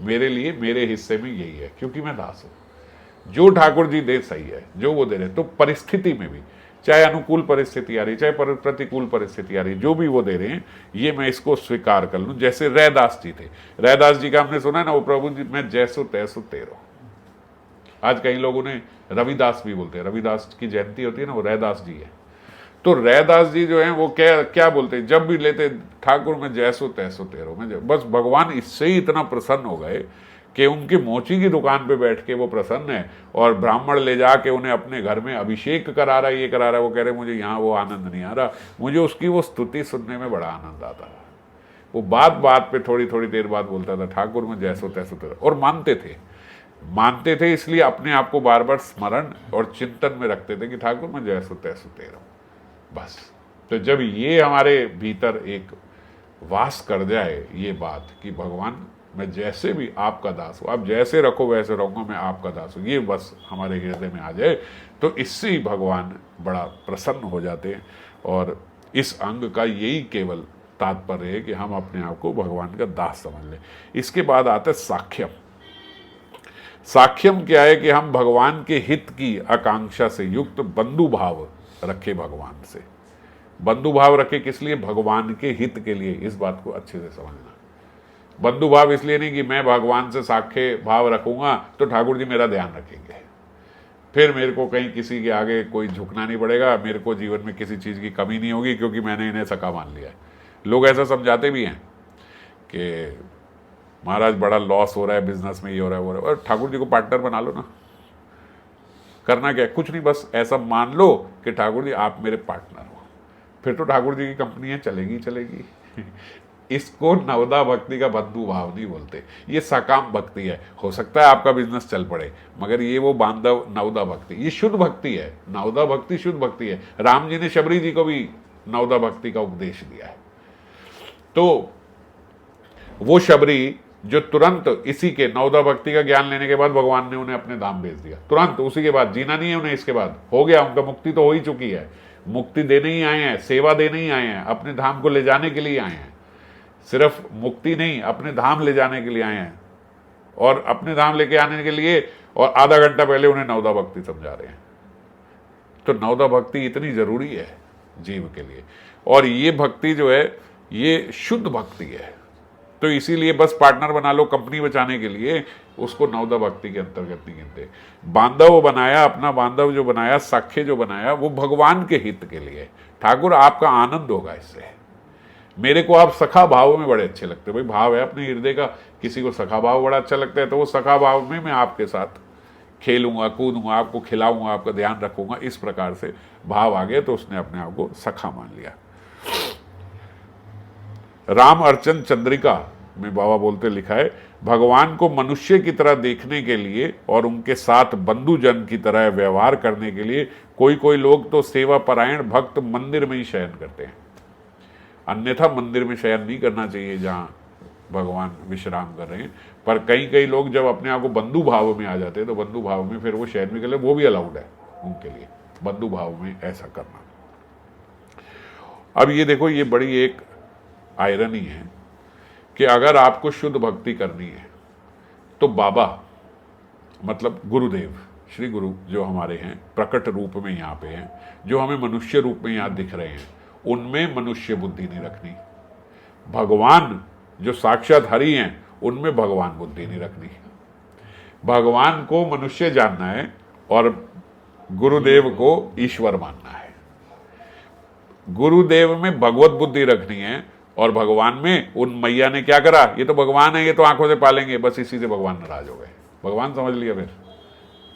मेरे लिए, मेरे हिस्से में यही है, क्योंकि मैं दास हूं। जो ठाकुर जी दे सही है, जो वो दे रहे। तो परिस्थिति में भी, चाहे अनुकूल परिस्थिति आ रही, चाहे प्रतिकूल परिस्थिति आ रही, जो भी वो दे रहे हैं, ये मैं इसको स्वीकार कर लूं। जैसे रैदास जी थे, रैदास जी का हमने सुना है ना, वो प्रभु जी मैं जैसो तैसो तेरो। आज कई लोगों ने रविदास भी बोलते हैं, रविदास की जयंती होती है ना, वो रैदास जी है। तो रैदास जी जो हैं वो क्या बोलते हैं, जब भी लेते ठाकुर में जैसो तैसो तेरो में, बस भगवान इससे ही इतना प्रसन्न हो गए कि उनकी मोची की दुकान पे बैठ के वो प्रसन्न है, और ब्राह्मण ले जाके उन्हें अपने घर में अभिषेक करा रहा है, ये करा रहा है। वो कह रहे मुझे यहाँ वो आनंद नहीं आ रहा, मुझे उसकी वो स्तुति सुनने में बड़ा आनंद आता है। वो बात पे थोड़ी थोड़ी देर बाद बोलता था ठाकुर में जैसो तैसो तेरो, और मानते थे इसलिए अपने आप को बार बार स्मरण और चिंतन में रखते थे कि ठाकुर में जैसो तैसो तेरो। बस तो जब ये हमारे भीतर एक वास कर जाए ये बात कि भगवान मैं जैसे भी आपका दास हूँ, आप जैसे रखो वैसे रहूँगा, मैं आपका दास हूँ, ये बस हमारे हृदय में आ जाए तो इससे ही भगवान बड़ा प्रसन्न हो जाते हैं। और इस अंग का यही केवल तात्पर्य है कि हम अपने आप को भगवान का दास समझ लें। इसके बाद आता है साख्यम। साख्यम क्या है कि हम भगवान के हित की आकांक्षा से युक्त बंधु भाव रखे भगवान से। बंधु भाव रखे किस लिए? भगवान के हित के लिए। इस बात को अच्छे से समझना। बंधु भाव इसलिए नहीं कि मैं भगवान से साख्य भाव रखूंगा तो ठाकुर जी मेरा ध्यान रखेंगे, फिर मेरे को कहीं किसी के आगे कोई झुकना नहीं पड़ेगा, मेरे को जीवन में किसी चीज़ की कमी नहीं होगी क्योंकि मैंने इन्हें सखा मान लिया है। लोग ऐसा समझाते भी हैं कि महाराज बड़ा लॉस हो रहा है बिजनेस में, ये हो रहा है वो हो रहा है, और ठाकुर जी को पार्टनर बना लो ना। करना क्या है? कुछ नहीं, बस ऐसा मान लो कि ठाकुर जी आप मेरे पार्टनर हो, फिर तो ठाकुर जी की कंपनी है चलेगी चलेगी। इसको नवदा भक्ति का बंधु भाव नहीं बोलते, ये सकाम भक्ति है। हो सकता है आपका बिजनेस चल पड़े, मगर ये वो बांधव नवदा भक्ति, ये शुद्ध भक्ति है। नवदा भक्ति शुद्ध भक्ति है। राम जी ने शबरी जी को भी नवदा भक्ति का उपदेश दिया है। तो वो शबरी जो तुरंत इसी के नवदा भक्ति का ज्ञान लेने के बाद भगवान ने उन्हें अपने धाम भेज दिया, तुरंत उसी के बाद, जीना नहीं है उन्हें, इसके बाद हो गया, उनका मुक्ति तो हो ही चुकी है। मुक्ति देने ही आए हैं, सेवा देने ही आए हैं, अपने धाम को ले जाने के लिए आए हैं। सिर्फ मुक्ति नहीं, अपने धाम ले जाने के लिए आए हैं। और अपने धाम लेके आने के लिए और आधा घंटा पहले उन्हें नवदा भक्ति समझा रहे हैं। तो नवदा भक्ति इतनी जरूरी है जीव के लिए। और ये भक्ति जो है ये शुद्ध भक्ति है। तो इसीलिए बस पार्टनर बना लो कंपनी बचाने के लिए, उसको नवदा भक्ति के अंतर्गत नहीं गिनते। बांधव बनाया, अपना बांधव जो बनाया, साख्य जो बनाया, वो भगवान के हित के लिए। ठाकुर आपका आनंद होगा इससे। मेरे को आप सखा भाव में बड़े अच्छे लगते हो, भाई भाव है अपने हृदय का, किसी को सखा भाव बड़ा अच्छा लगता है तो वो सखा भाव में मैं आपके साथ खेलूंगा, कूदूंगा, आपको खिलाऊंगा, आपका ध्यान रखूंगा, इस प्रकार से भाव आ गया तो उसने अपने आप को सखा मान लिया। राम अर्चन चंद्रिका में बाबा बोलते लिखा है, भगवान को मनुष्य की तरह देखने के लिए और उनके साथ बंधुजन की तरह व्यवहार करने के लिए कोई कोई लोग तो सेवा परायण भक्त मंदिर में ही शयन करते हैं। अन्यथा मंदिर में शयन नहीं करना चाहिए जहां भगवान विश्राम कर रहे हैं। पर कई कई लोग जब अपने आप को बंधु भाव में आ जाते हैं तो बंधु भाव में फिर वो शयन भी कर ले, वो भी अलाउड है उनके लिए, बंधु भाव में ऐसा करना। अब ये देखो, ये बड़ी एक आयरनी है कि अगर आपको शुद्ध भक्ति करनी है तो बाबा मतलब गुरुदेव, श्री गुरु जो हमारे हैं प्रकट रूप में यहाँ पे हैं, जो हमें मनुष्य रूप में यहाँ दिख रहे हैं, उनमें मनुष्य बुद्धि नहीं रखनी। भगवान जो साक्षात हरि हैं उनमें भगवान बुद्धि नहीं रखनी। भगवान को मनुष्य जानना है और गुरुदेव को ईश्वर मानना है। गुरुदेव में भगवत बुद्धि रखनी है और भगवान में उन मैया ने क्या करा, ये तो भगवान है, ये तो आंखों से पालेंगे, बस इसी से भगवान नाराज हो गए। भगवान समझ लिया,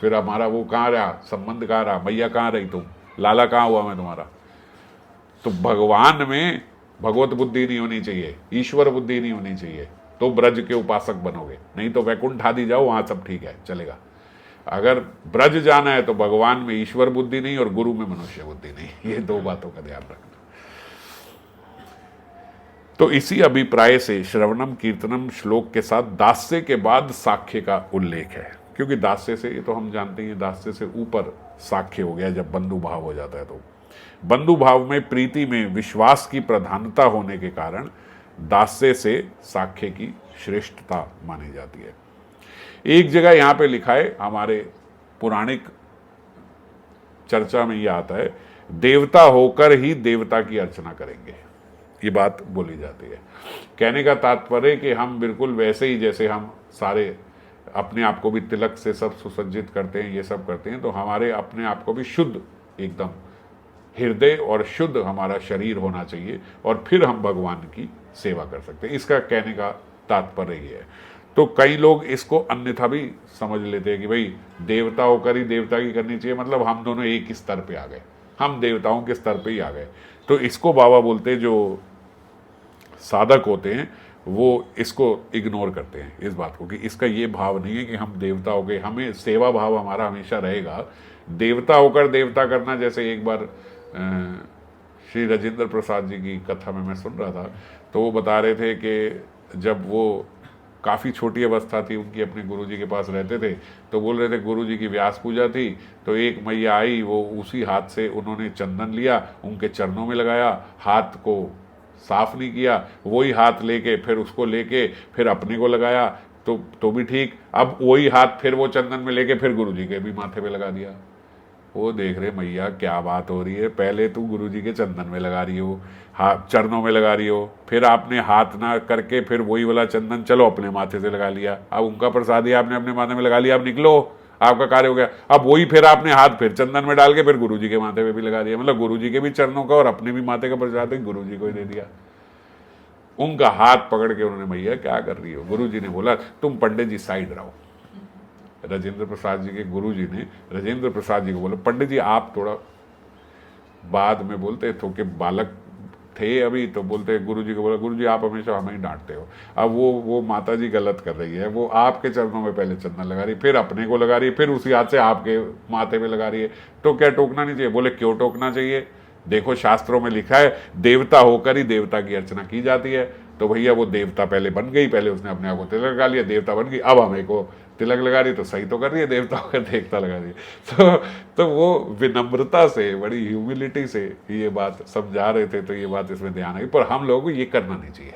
फिर हमारा वो कहाँ रहा, संबंध कहाँ रहा, मैया कहाँ रही, तुम लाला कहाँ हुआ मैं तुम्हारा। तो भगवान में भगवत बुद्धि नहीं होनी चाहिए, ईश्वर बुद्धि नहीं होनी चाहिए, तो ब्रज के उपासक बनोगे। नहीं तो वैकुंठ आदि जाओ, वहां सब ठीक है चलेगा। अगर ब्रज जाना है तो भगवान में ईश्वर बुद्धि नहीं और गुरु में मनुष्य बुद्धि नहीं। ये दो बातों का ध्यान रखना। तो इसी अभिप्राय से श्रवणम कीर्तनम श्लोक के साथ दास्य के बाद साख्य का उल्लेख है, क्योंकि दास्य से, ये तो हम जानते हैं, दास्य से ऊपर साख्य हो गया जब बंधु भाव हो जाता है। तो बंधु भाव में प्रीति में विश्वास की प्रधानता होने के कारण दास्य से साख्य की श्रेष्ठता मानी जाती है। एक जगह यहां पे लिखा है, हमारे पुराणिक चर्चा में यह आता है, देवता होकर ही देवता की अर्चना करेंगे, ये बात बोली जाती है। कहने का तात्पर्य कि हम बिल्कुल वैसे ही जैसे हम सारे अपने आप को भी तिलक से सब सुसज्जित करते हैं, ये सब करते हैं, तो हमारे अपने आप को भी शुद्ध एकदम हृदय और शुद्ध हमारा शरीर होना चाहिए और फिर हम भगवान की सेवा कर सकते हैं। इसका कहने का तात्पर्य ये है। तो कई लोग इसको अन्यथा भी समझ लेते हैं कि भाई देवता होकर ही देवता की करनी चाहिए, मतलब हम दोनों एक ही स्तर पे आ गए, हम देवताओं के स्तर पे ही आ गए। तो इसको बाबा बोलते हैं, जो साधक होते हैं वो इसको इग्नोर करते हैं इस बात को, कि इसका ये भाव नहीं है कि हम देवता हो गए, हमें सेवा भाव हमारा हमेशा रहेगा। देवता होकर देवता करना, जैसे एक बार श्री राजेंद्र प्रसाद जी की कथा में मैं सुन रहा था, तो वो बता रहे थे कि जब वो काफ़ी छोटी अवस्था थी उनकी, अपने गुरुजी के पास रहते थे, तो बोल रहे थे गुरुजी की व्यास पूजा थी, तो एक मैया आई, वो उसी हाथ से उन्होंने चंदन लिया, उनके चरणों में लगाया, हाथ को साफ नहीं किया, वही हाथ लेके फिर उसको लेके फिर अपने को लगाया, तो भी ठीक, अब वही हाथ फिर वो चंदन में लेके फिर गुरुजी के भी माथे पे लगा दिया। वो देख रहे मैया क्या बात हो रही है, पहले तू गुरुजी के चंदन में लगा रही हो, हाथ चरणों में लगा रही हो, फिर आपने हाथ ना करके फिर वही वाला चंदन चलो अपने माथे से लगा लिया, अब उनका प्रसाद ही आपने अपने माथे में लगा लिया, अब निकलो, आपका कार्य हो गया। अब वही फिर आपने हाथ फिर चंदन में डाल के फिर गुरुजी के माथे पे भी लगा दिया, मतलब गुरुजी के भी चरणों का और अपने भी माथे का प्रसाद गुरुजी को ही दे दिया। उनका हाथ पकड़ के उन्होंने, भैया क्या कर रही हो? गुरुजी ने बोला तुम पंडित जी साइड रहो। राजेंद्र प्रसाद जी के गुरुजी ने राजेंद्र प्रसाद जी को बोला, पंडित जी आप थोड़ा, बाद में बोलते तो कि बालक थे अभी, तो बोलते गुरुजी को बोला, गुरुजी आप हमेशा हमें ही डांटते हो, अब वो माता जी गलत कर रही है, वो आपके चरणों में पहले चंदन लगा रही, फिर अपने को लगा रही है, फिर उसी हाथ से आपके माथे पे लगा रही है, तो क्या टोकना नहीं चाहिए? बोले क्यों टोकना चाहिए? देखो शास्त्रों में लिखा है देवता होकर ही देवता की अर्चना की जाती है, तो भैया वो देवता पहले बन गई, पहले उसने अपने आप को तिलक लगा लिया, देवता बन गई, अब हमें को तिलक लगा रही, तो सही तो कर रही है, देवता होकर देवता लगा रही है। तो वो विनम्रता से, बड़ी ह्यूमिलिटी से ये बात समझा रहे थे, तो ये बात इसमें ध्यान आई। पर हम लोगों को ये करना नहीं चाहिए,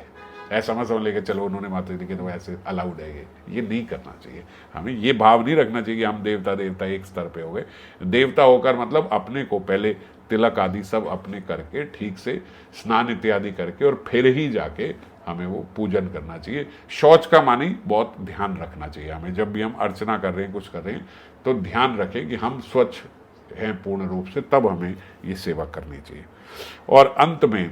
ऐसा मत समझ लेके चलो उन्होंने माता जी के तो ऐसे अलाउड है, ये नहीं करना चाहिए। हमें ये भाव नहीं रखना चाहिए कि हम देवता देवता एक स्तर पे हो गए। देवता होकर मतलब अपने को पहले तिलक आदि सब अपने करके, ठीक से स्नान इत्यादि करके, और फिर ही जाके हमें वो पूजन करना चाहिए। शौच का मानी बहुत ध्यान रखना चाहिए हमें, जब भी हम अर्चना कर रहे हैं, कुछ कर रहे हैं, तो ध्यान रखें कि हम स्वच्छ हैं पूर्ण रूप से, तब हमें ये सेवा करनी चाहिए। और अंत में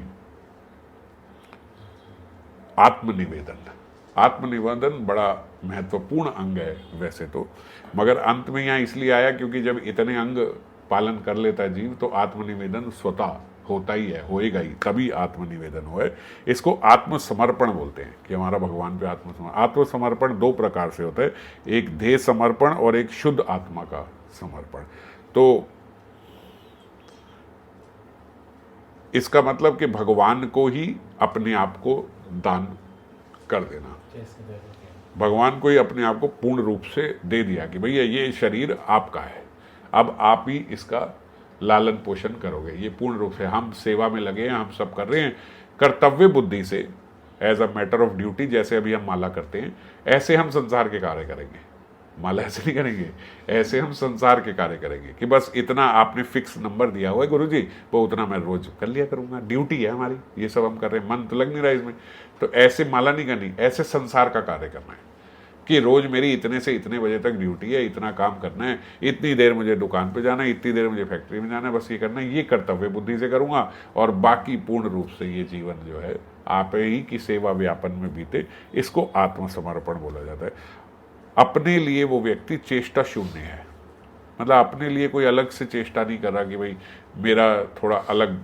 आत्मनिवेदन। आत्मनिवेदन बड़ा महत्वपूर्ण अंग है वैसे तो, मगर अंत में यहाँ इसलिए आया क्योंकि जब इतने अंग पालन कर लेता है जीव, तो आत्मनिवेदन स्वतः होता ही है, होएगा ही, तभी आत्मनिवेदन होए। इसको आत्मसमर्पण बोलते हैं कि हमारा भगवान पे आत्मसमर्पण। आत्मसमर्पण दो प्रकार से होता है, एक देह समर्पण और एक शुद्ध आत्मा का समर्पण। तो इसका मतलब कि भगवान को ही अपने आप को दान कर देना, भगवान को ही अपने आप को पूर्ण रूप से दे दिया कि भैया ये शरीर आपका है, अब आप ही इसका लालन पोषण करोगे। ये पूर्ण रूप से हम सेवा में लगे हैं, हम सब कर रहे हैं कर्तव्य बुद्धि से, as a matter of duty. जैसे अभी हम माला करते हैं, ऐसे हम संसार के कार्य करेंगे। माला ऐसे नहीं करेंगे, ऐसे हम संसार के कार्य करेंगे कि बस इतना आपने फिक्स नंबर दिया हुआ है गुरुजी, वो उतना मैं रोज कर लिया करूंगा, ड्यूटी है हमारी, ये सब हम कर रहे हैं, मन तो लग नहीं रहा इसमें। तो ऐसे माला नहीं करनी, ऐसे संसार का कार्य करना है कि रोज मेरी इतने से इतने बजे तक ड्यूटी है, इतना काम करना है, इतनी देर मुझे दुकान पे जाना है, इतनी देर मुझे फैक्ट्री में जाना है, बस ये करना है, ये कर्तव्य बुद्धि से करूंगा। और बाकी पूर्ण रूप से ये जीवन जो है आप ही की सेवा व्यापन में बीते, इसको आत्मसमर्पण बोला जाता है। अपने लिए वो व्यक्ति चेष्टा शून्य है, मतलब अपने लिए कोई अलग से चेष्टा नहीं कर रहा कि भाई मेरा थोड़ा अलग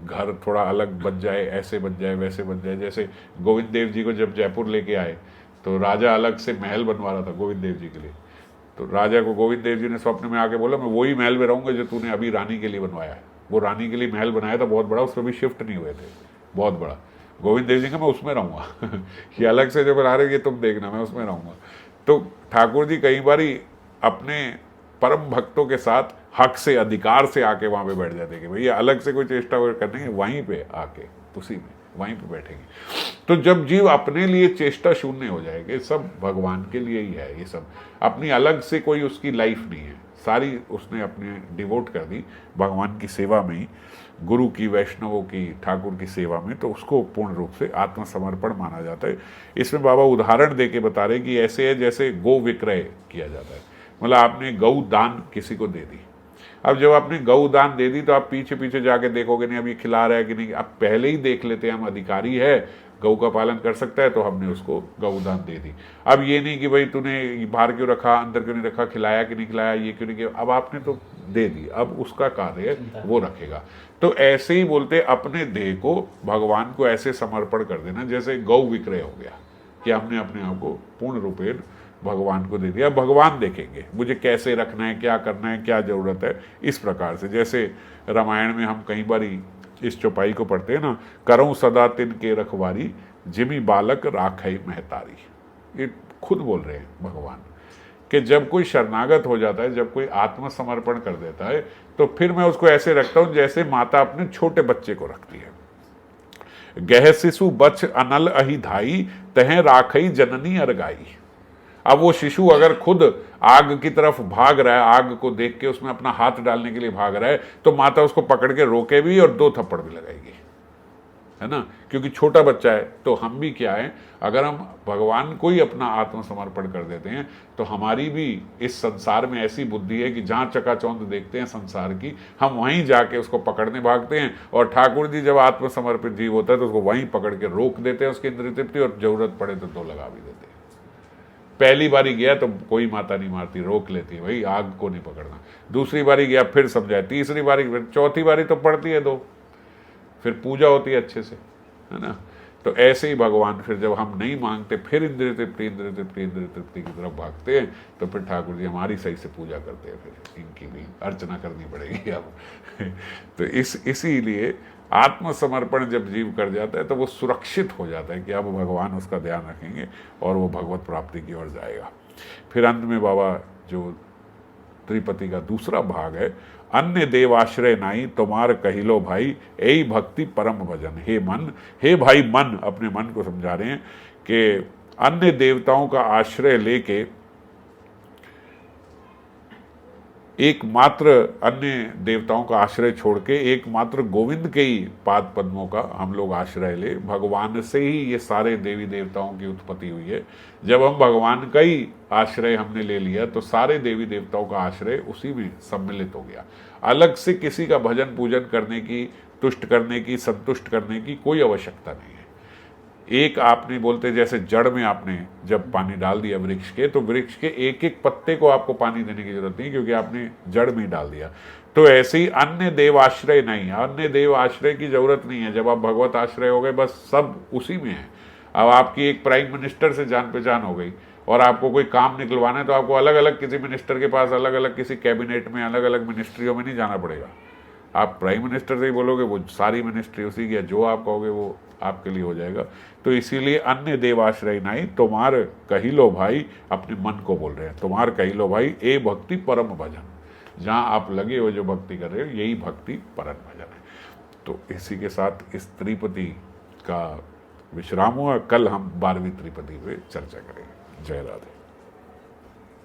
घर, थोड़ा अलग बन जाए, ऐसे बन जाए, वैसे बन जाए। जैसे गोविंद देव जी को जब जयपुर लेके आए, तो राजा अलग से महल बनवा रहा था गोविंद देव जी के लिए, तो राजा को गोविंद देव जी ने स्वप्न में आके बोला मैं वही महल में रहूंगा जो तूने अभी रानी के लिए बनवाया है। वो रानी के लिए महल बनाया था बहुत बड़ा, उसमें भी शिफ्ट नहीं हुए थे, बहुत बड़ा। गोविंद देव जी का मैं उसमें रहूंगा ये अलग से जो बना रहे ये तुम देखना, मैं उसमें रहूंगा। तो ठाकुर जी कई बार अपने परम भक्तों के साथ हक से, अधिकार से आके वहां पे बैठ जाते कि भैया अलग से कोई चेष्टा करने, वहीं पे आके उसी में वहीं पे बैठेंगे। तो जब जीव अपने लिए चेष्टा शून्य हो जाएंगे, सब भगवान के लिए ही है, ये सब अपनी अलग से कोई उसकी लाइफ नहीं है, सारी उसने अपने डिवोट कर दी भगवान की सेवा में ही, गुरु की, वैष्णवों की, ठाकुर की सेवा में, तो उसको पूर्ण रूप से आत्मसमर्पण माना जाता है। इसमें बाबा उदाहरण दे के बता रहे कि ऐसे है जैसे गौ विक्रय किया जाता है, मतलब आपने गौ दान किसी को दे दी। अब जब आपने गौ दान दे दी तो आप पीछे पीछे जाके देखोगे नहीं अब ये खिला रहा है कि नहीं, आप पहले ही देख लेते हैं हम अधिकारी है, गौ का पालन कर सकता है, तो हमने उसको गौदान दे दी। अब ये नहीं कि भाई तूने बाहर क्यों रखा, अंदर क्यों नहीं रखा, खिलाया कि नहीं खिलाया, ये क्यों नहीं किया, अब आपने तो दे दी, अब उसका कार्य वो रखेगा। तो ऐसे ही बोलते अपने देह को भगवान को ऐसे समर्पण कर देना जैसे गौ विक्रय हो गया, कि हमने अपने आप को पूर्ण रूपेण भगवान को दे दिया। भगवान देखेंगे मुझे कैसे रखना है, क्या करना है, क्या जरूरत है, इस प्रकार से। जैसे रामायण में हम कई बार इस चौपाई को पढ़ते हैं ना, करूं सदा तिन के रखवारी, जिमी बालक राखई महतारी। ये खुद बोल रहे हैं भगवान कि जब कोई शरणागत हो जाता है, जब कोई आत्मसमर्पण कर देता है, तो फिर मैं उसको ऐसे रखता हूं जैसे माता अपने छोटे बच्चे को रखती है। गह शिशु बच अनल अहि धाई, तह राखई जननी अरगाई। अब वो शिशु अगर खुद आग की तरफ भाग रहा है, आग को देख के उसमें अपना हाथ डालने के लिए भाग रहा है, तो माता उसको पकड़ के रोके भी और 2 थप्पड़ भी लगाएगी, है ना, क्योंकि छोटा बच्चा है। तो हम भी क्या है, अगर हम भगवान को ही अपना आत्मसमर्पण कर देते हैं, तो हमारी भी इस संसार में ऐसी बुद्धि है कि जहां चकाचौंध देखते हैं संसार की, हम वहीं जाके उसको पकड़ने भागते हैं। और ठाकुर जी जब आत्मसमर्पित जीव होता है तो उसको वहीं पकड़ के रोक देते हैं उसकी इंद्रिय तृप्ति, और जरूरत पड़े तो 2 लगा भी देते हैं। पहली बारी गया तो कोई माता नहीं मारती, रोक लेती है, भाई आग को नहीं पकड़ना। दूसरी बारी गया फिर समझाए, तीसरी बारी, फिर चौथी बारी तो पड़ती है 2, फिर पूजा होती है अच्छे से, है ना। तो ऐसे ही भगवान फिर जब हम नहीं मांगते, फिर इंद्रिय तृप्ति की तरफ भागते हैं, तो फिर ठाकुर जी हमारी सही से पूजा करते हैं, फिर इनकी भी अर्चना करनी पड़ेगी अब। तो इसीलिए आत्मसमर्पण जब जीव कर जाता है तो वो सुरक्षित हो जाता है कि अब भगवान उसका ध्यान रखेंगे और वो भगवत प्राप्ति की ओर जाएगा। फिर अंत में बाबा जो त्रिपति का दूसरा भाग है, अन्य देवाश्रय नाई, तुम्हार कहिलो भाई, यही भक्ति परम भजन। हे मन, हे भाई मन, अपने मन को समझा रहे हैं कि अन्य देवताओं का आश्रय लेके, एकमात्र अन्य देवताओं का आश्रय छोड़ के एकमात्र गोविंद के ही पाद पद्मों का हम लोग आश्रय ले। भगवान से ही ये सारे देवी देवताओं की उत्पत्ति हुई है। जब हम भगवान का ही आश्रय हमने ले लिया तो सारे देवी देवताओं का आश्रय उसी में सम्मिलित हो गया। अलग से किसी का भजन पूजन करने की, तुष्ट करने की, संतुष्ट करने की कोई आवश्यकता नहीं है। एक आपने बोलते जैसे जड़ में आपने जब पानी डाल दिया वृक्ष के, तो वृक्ष के एक एक पत्ते को आपको पानी देने की जरूरत नहीं, क्योंकि आपने जड़ में डाल दिया। तो ऐसे ही अन्य देव आश्रय नहीं, अन्य देव आश्रय की जरूरत नहीं है। जब आप भगवत आश्रय हो गए, बस सब उसी में है। अब आपकी एक प्राइम मिनिस्टर से जान पहचान हो गई और आपको कोई काम निकलवाना है, तो आपको अलग अलग किसी मिनिस्टर के पास, अलग अलग किसी कैबिनेट में, अलग अलग मिनिस्ट्रियों में नहीं जाना पड़ेगा। आप प्राइम मिनिस्टर से ही बोलोगे, वो सारी मिनिस्ट्री उसी की, जो आप कहोगे वो आपके लिए हो जाएगा। तो इसीलिए अन्य देवाश्रय नहीं, तुम्हार कही लो भाई, अपने मन को बोल रहे हैं, तुम्हार कही लो भाई, ए भक्ति परम भजन। जहाँ आप लगे हो, जो भक्ति कर रहे हो, यही भक्ति परम भजन है। तो इसी के साथ इस त्रिपति का विश्राम हुआ। कल हम 12वीं त्रिपति पे चर्चा करेंगे। जय राधे।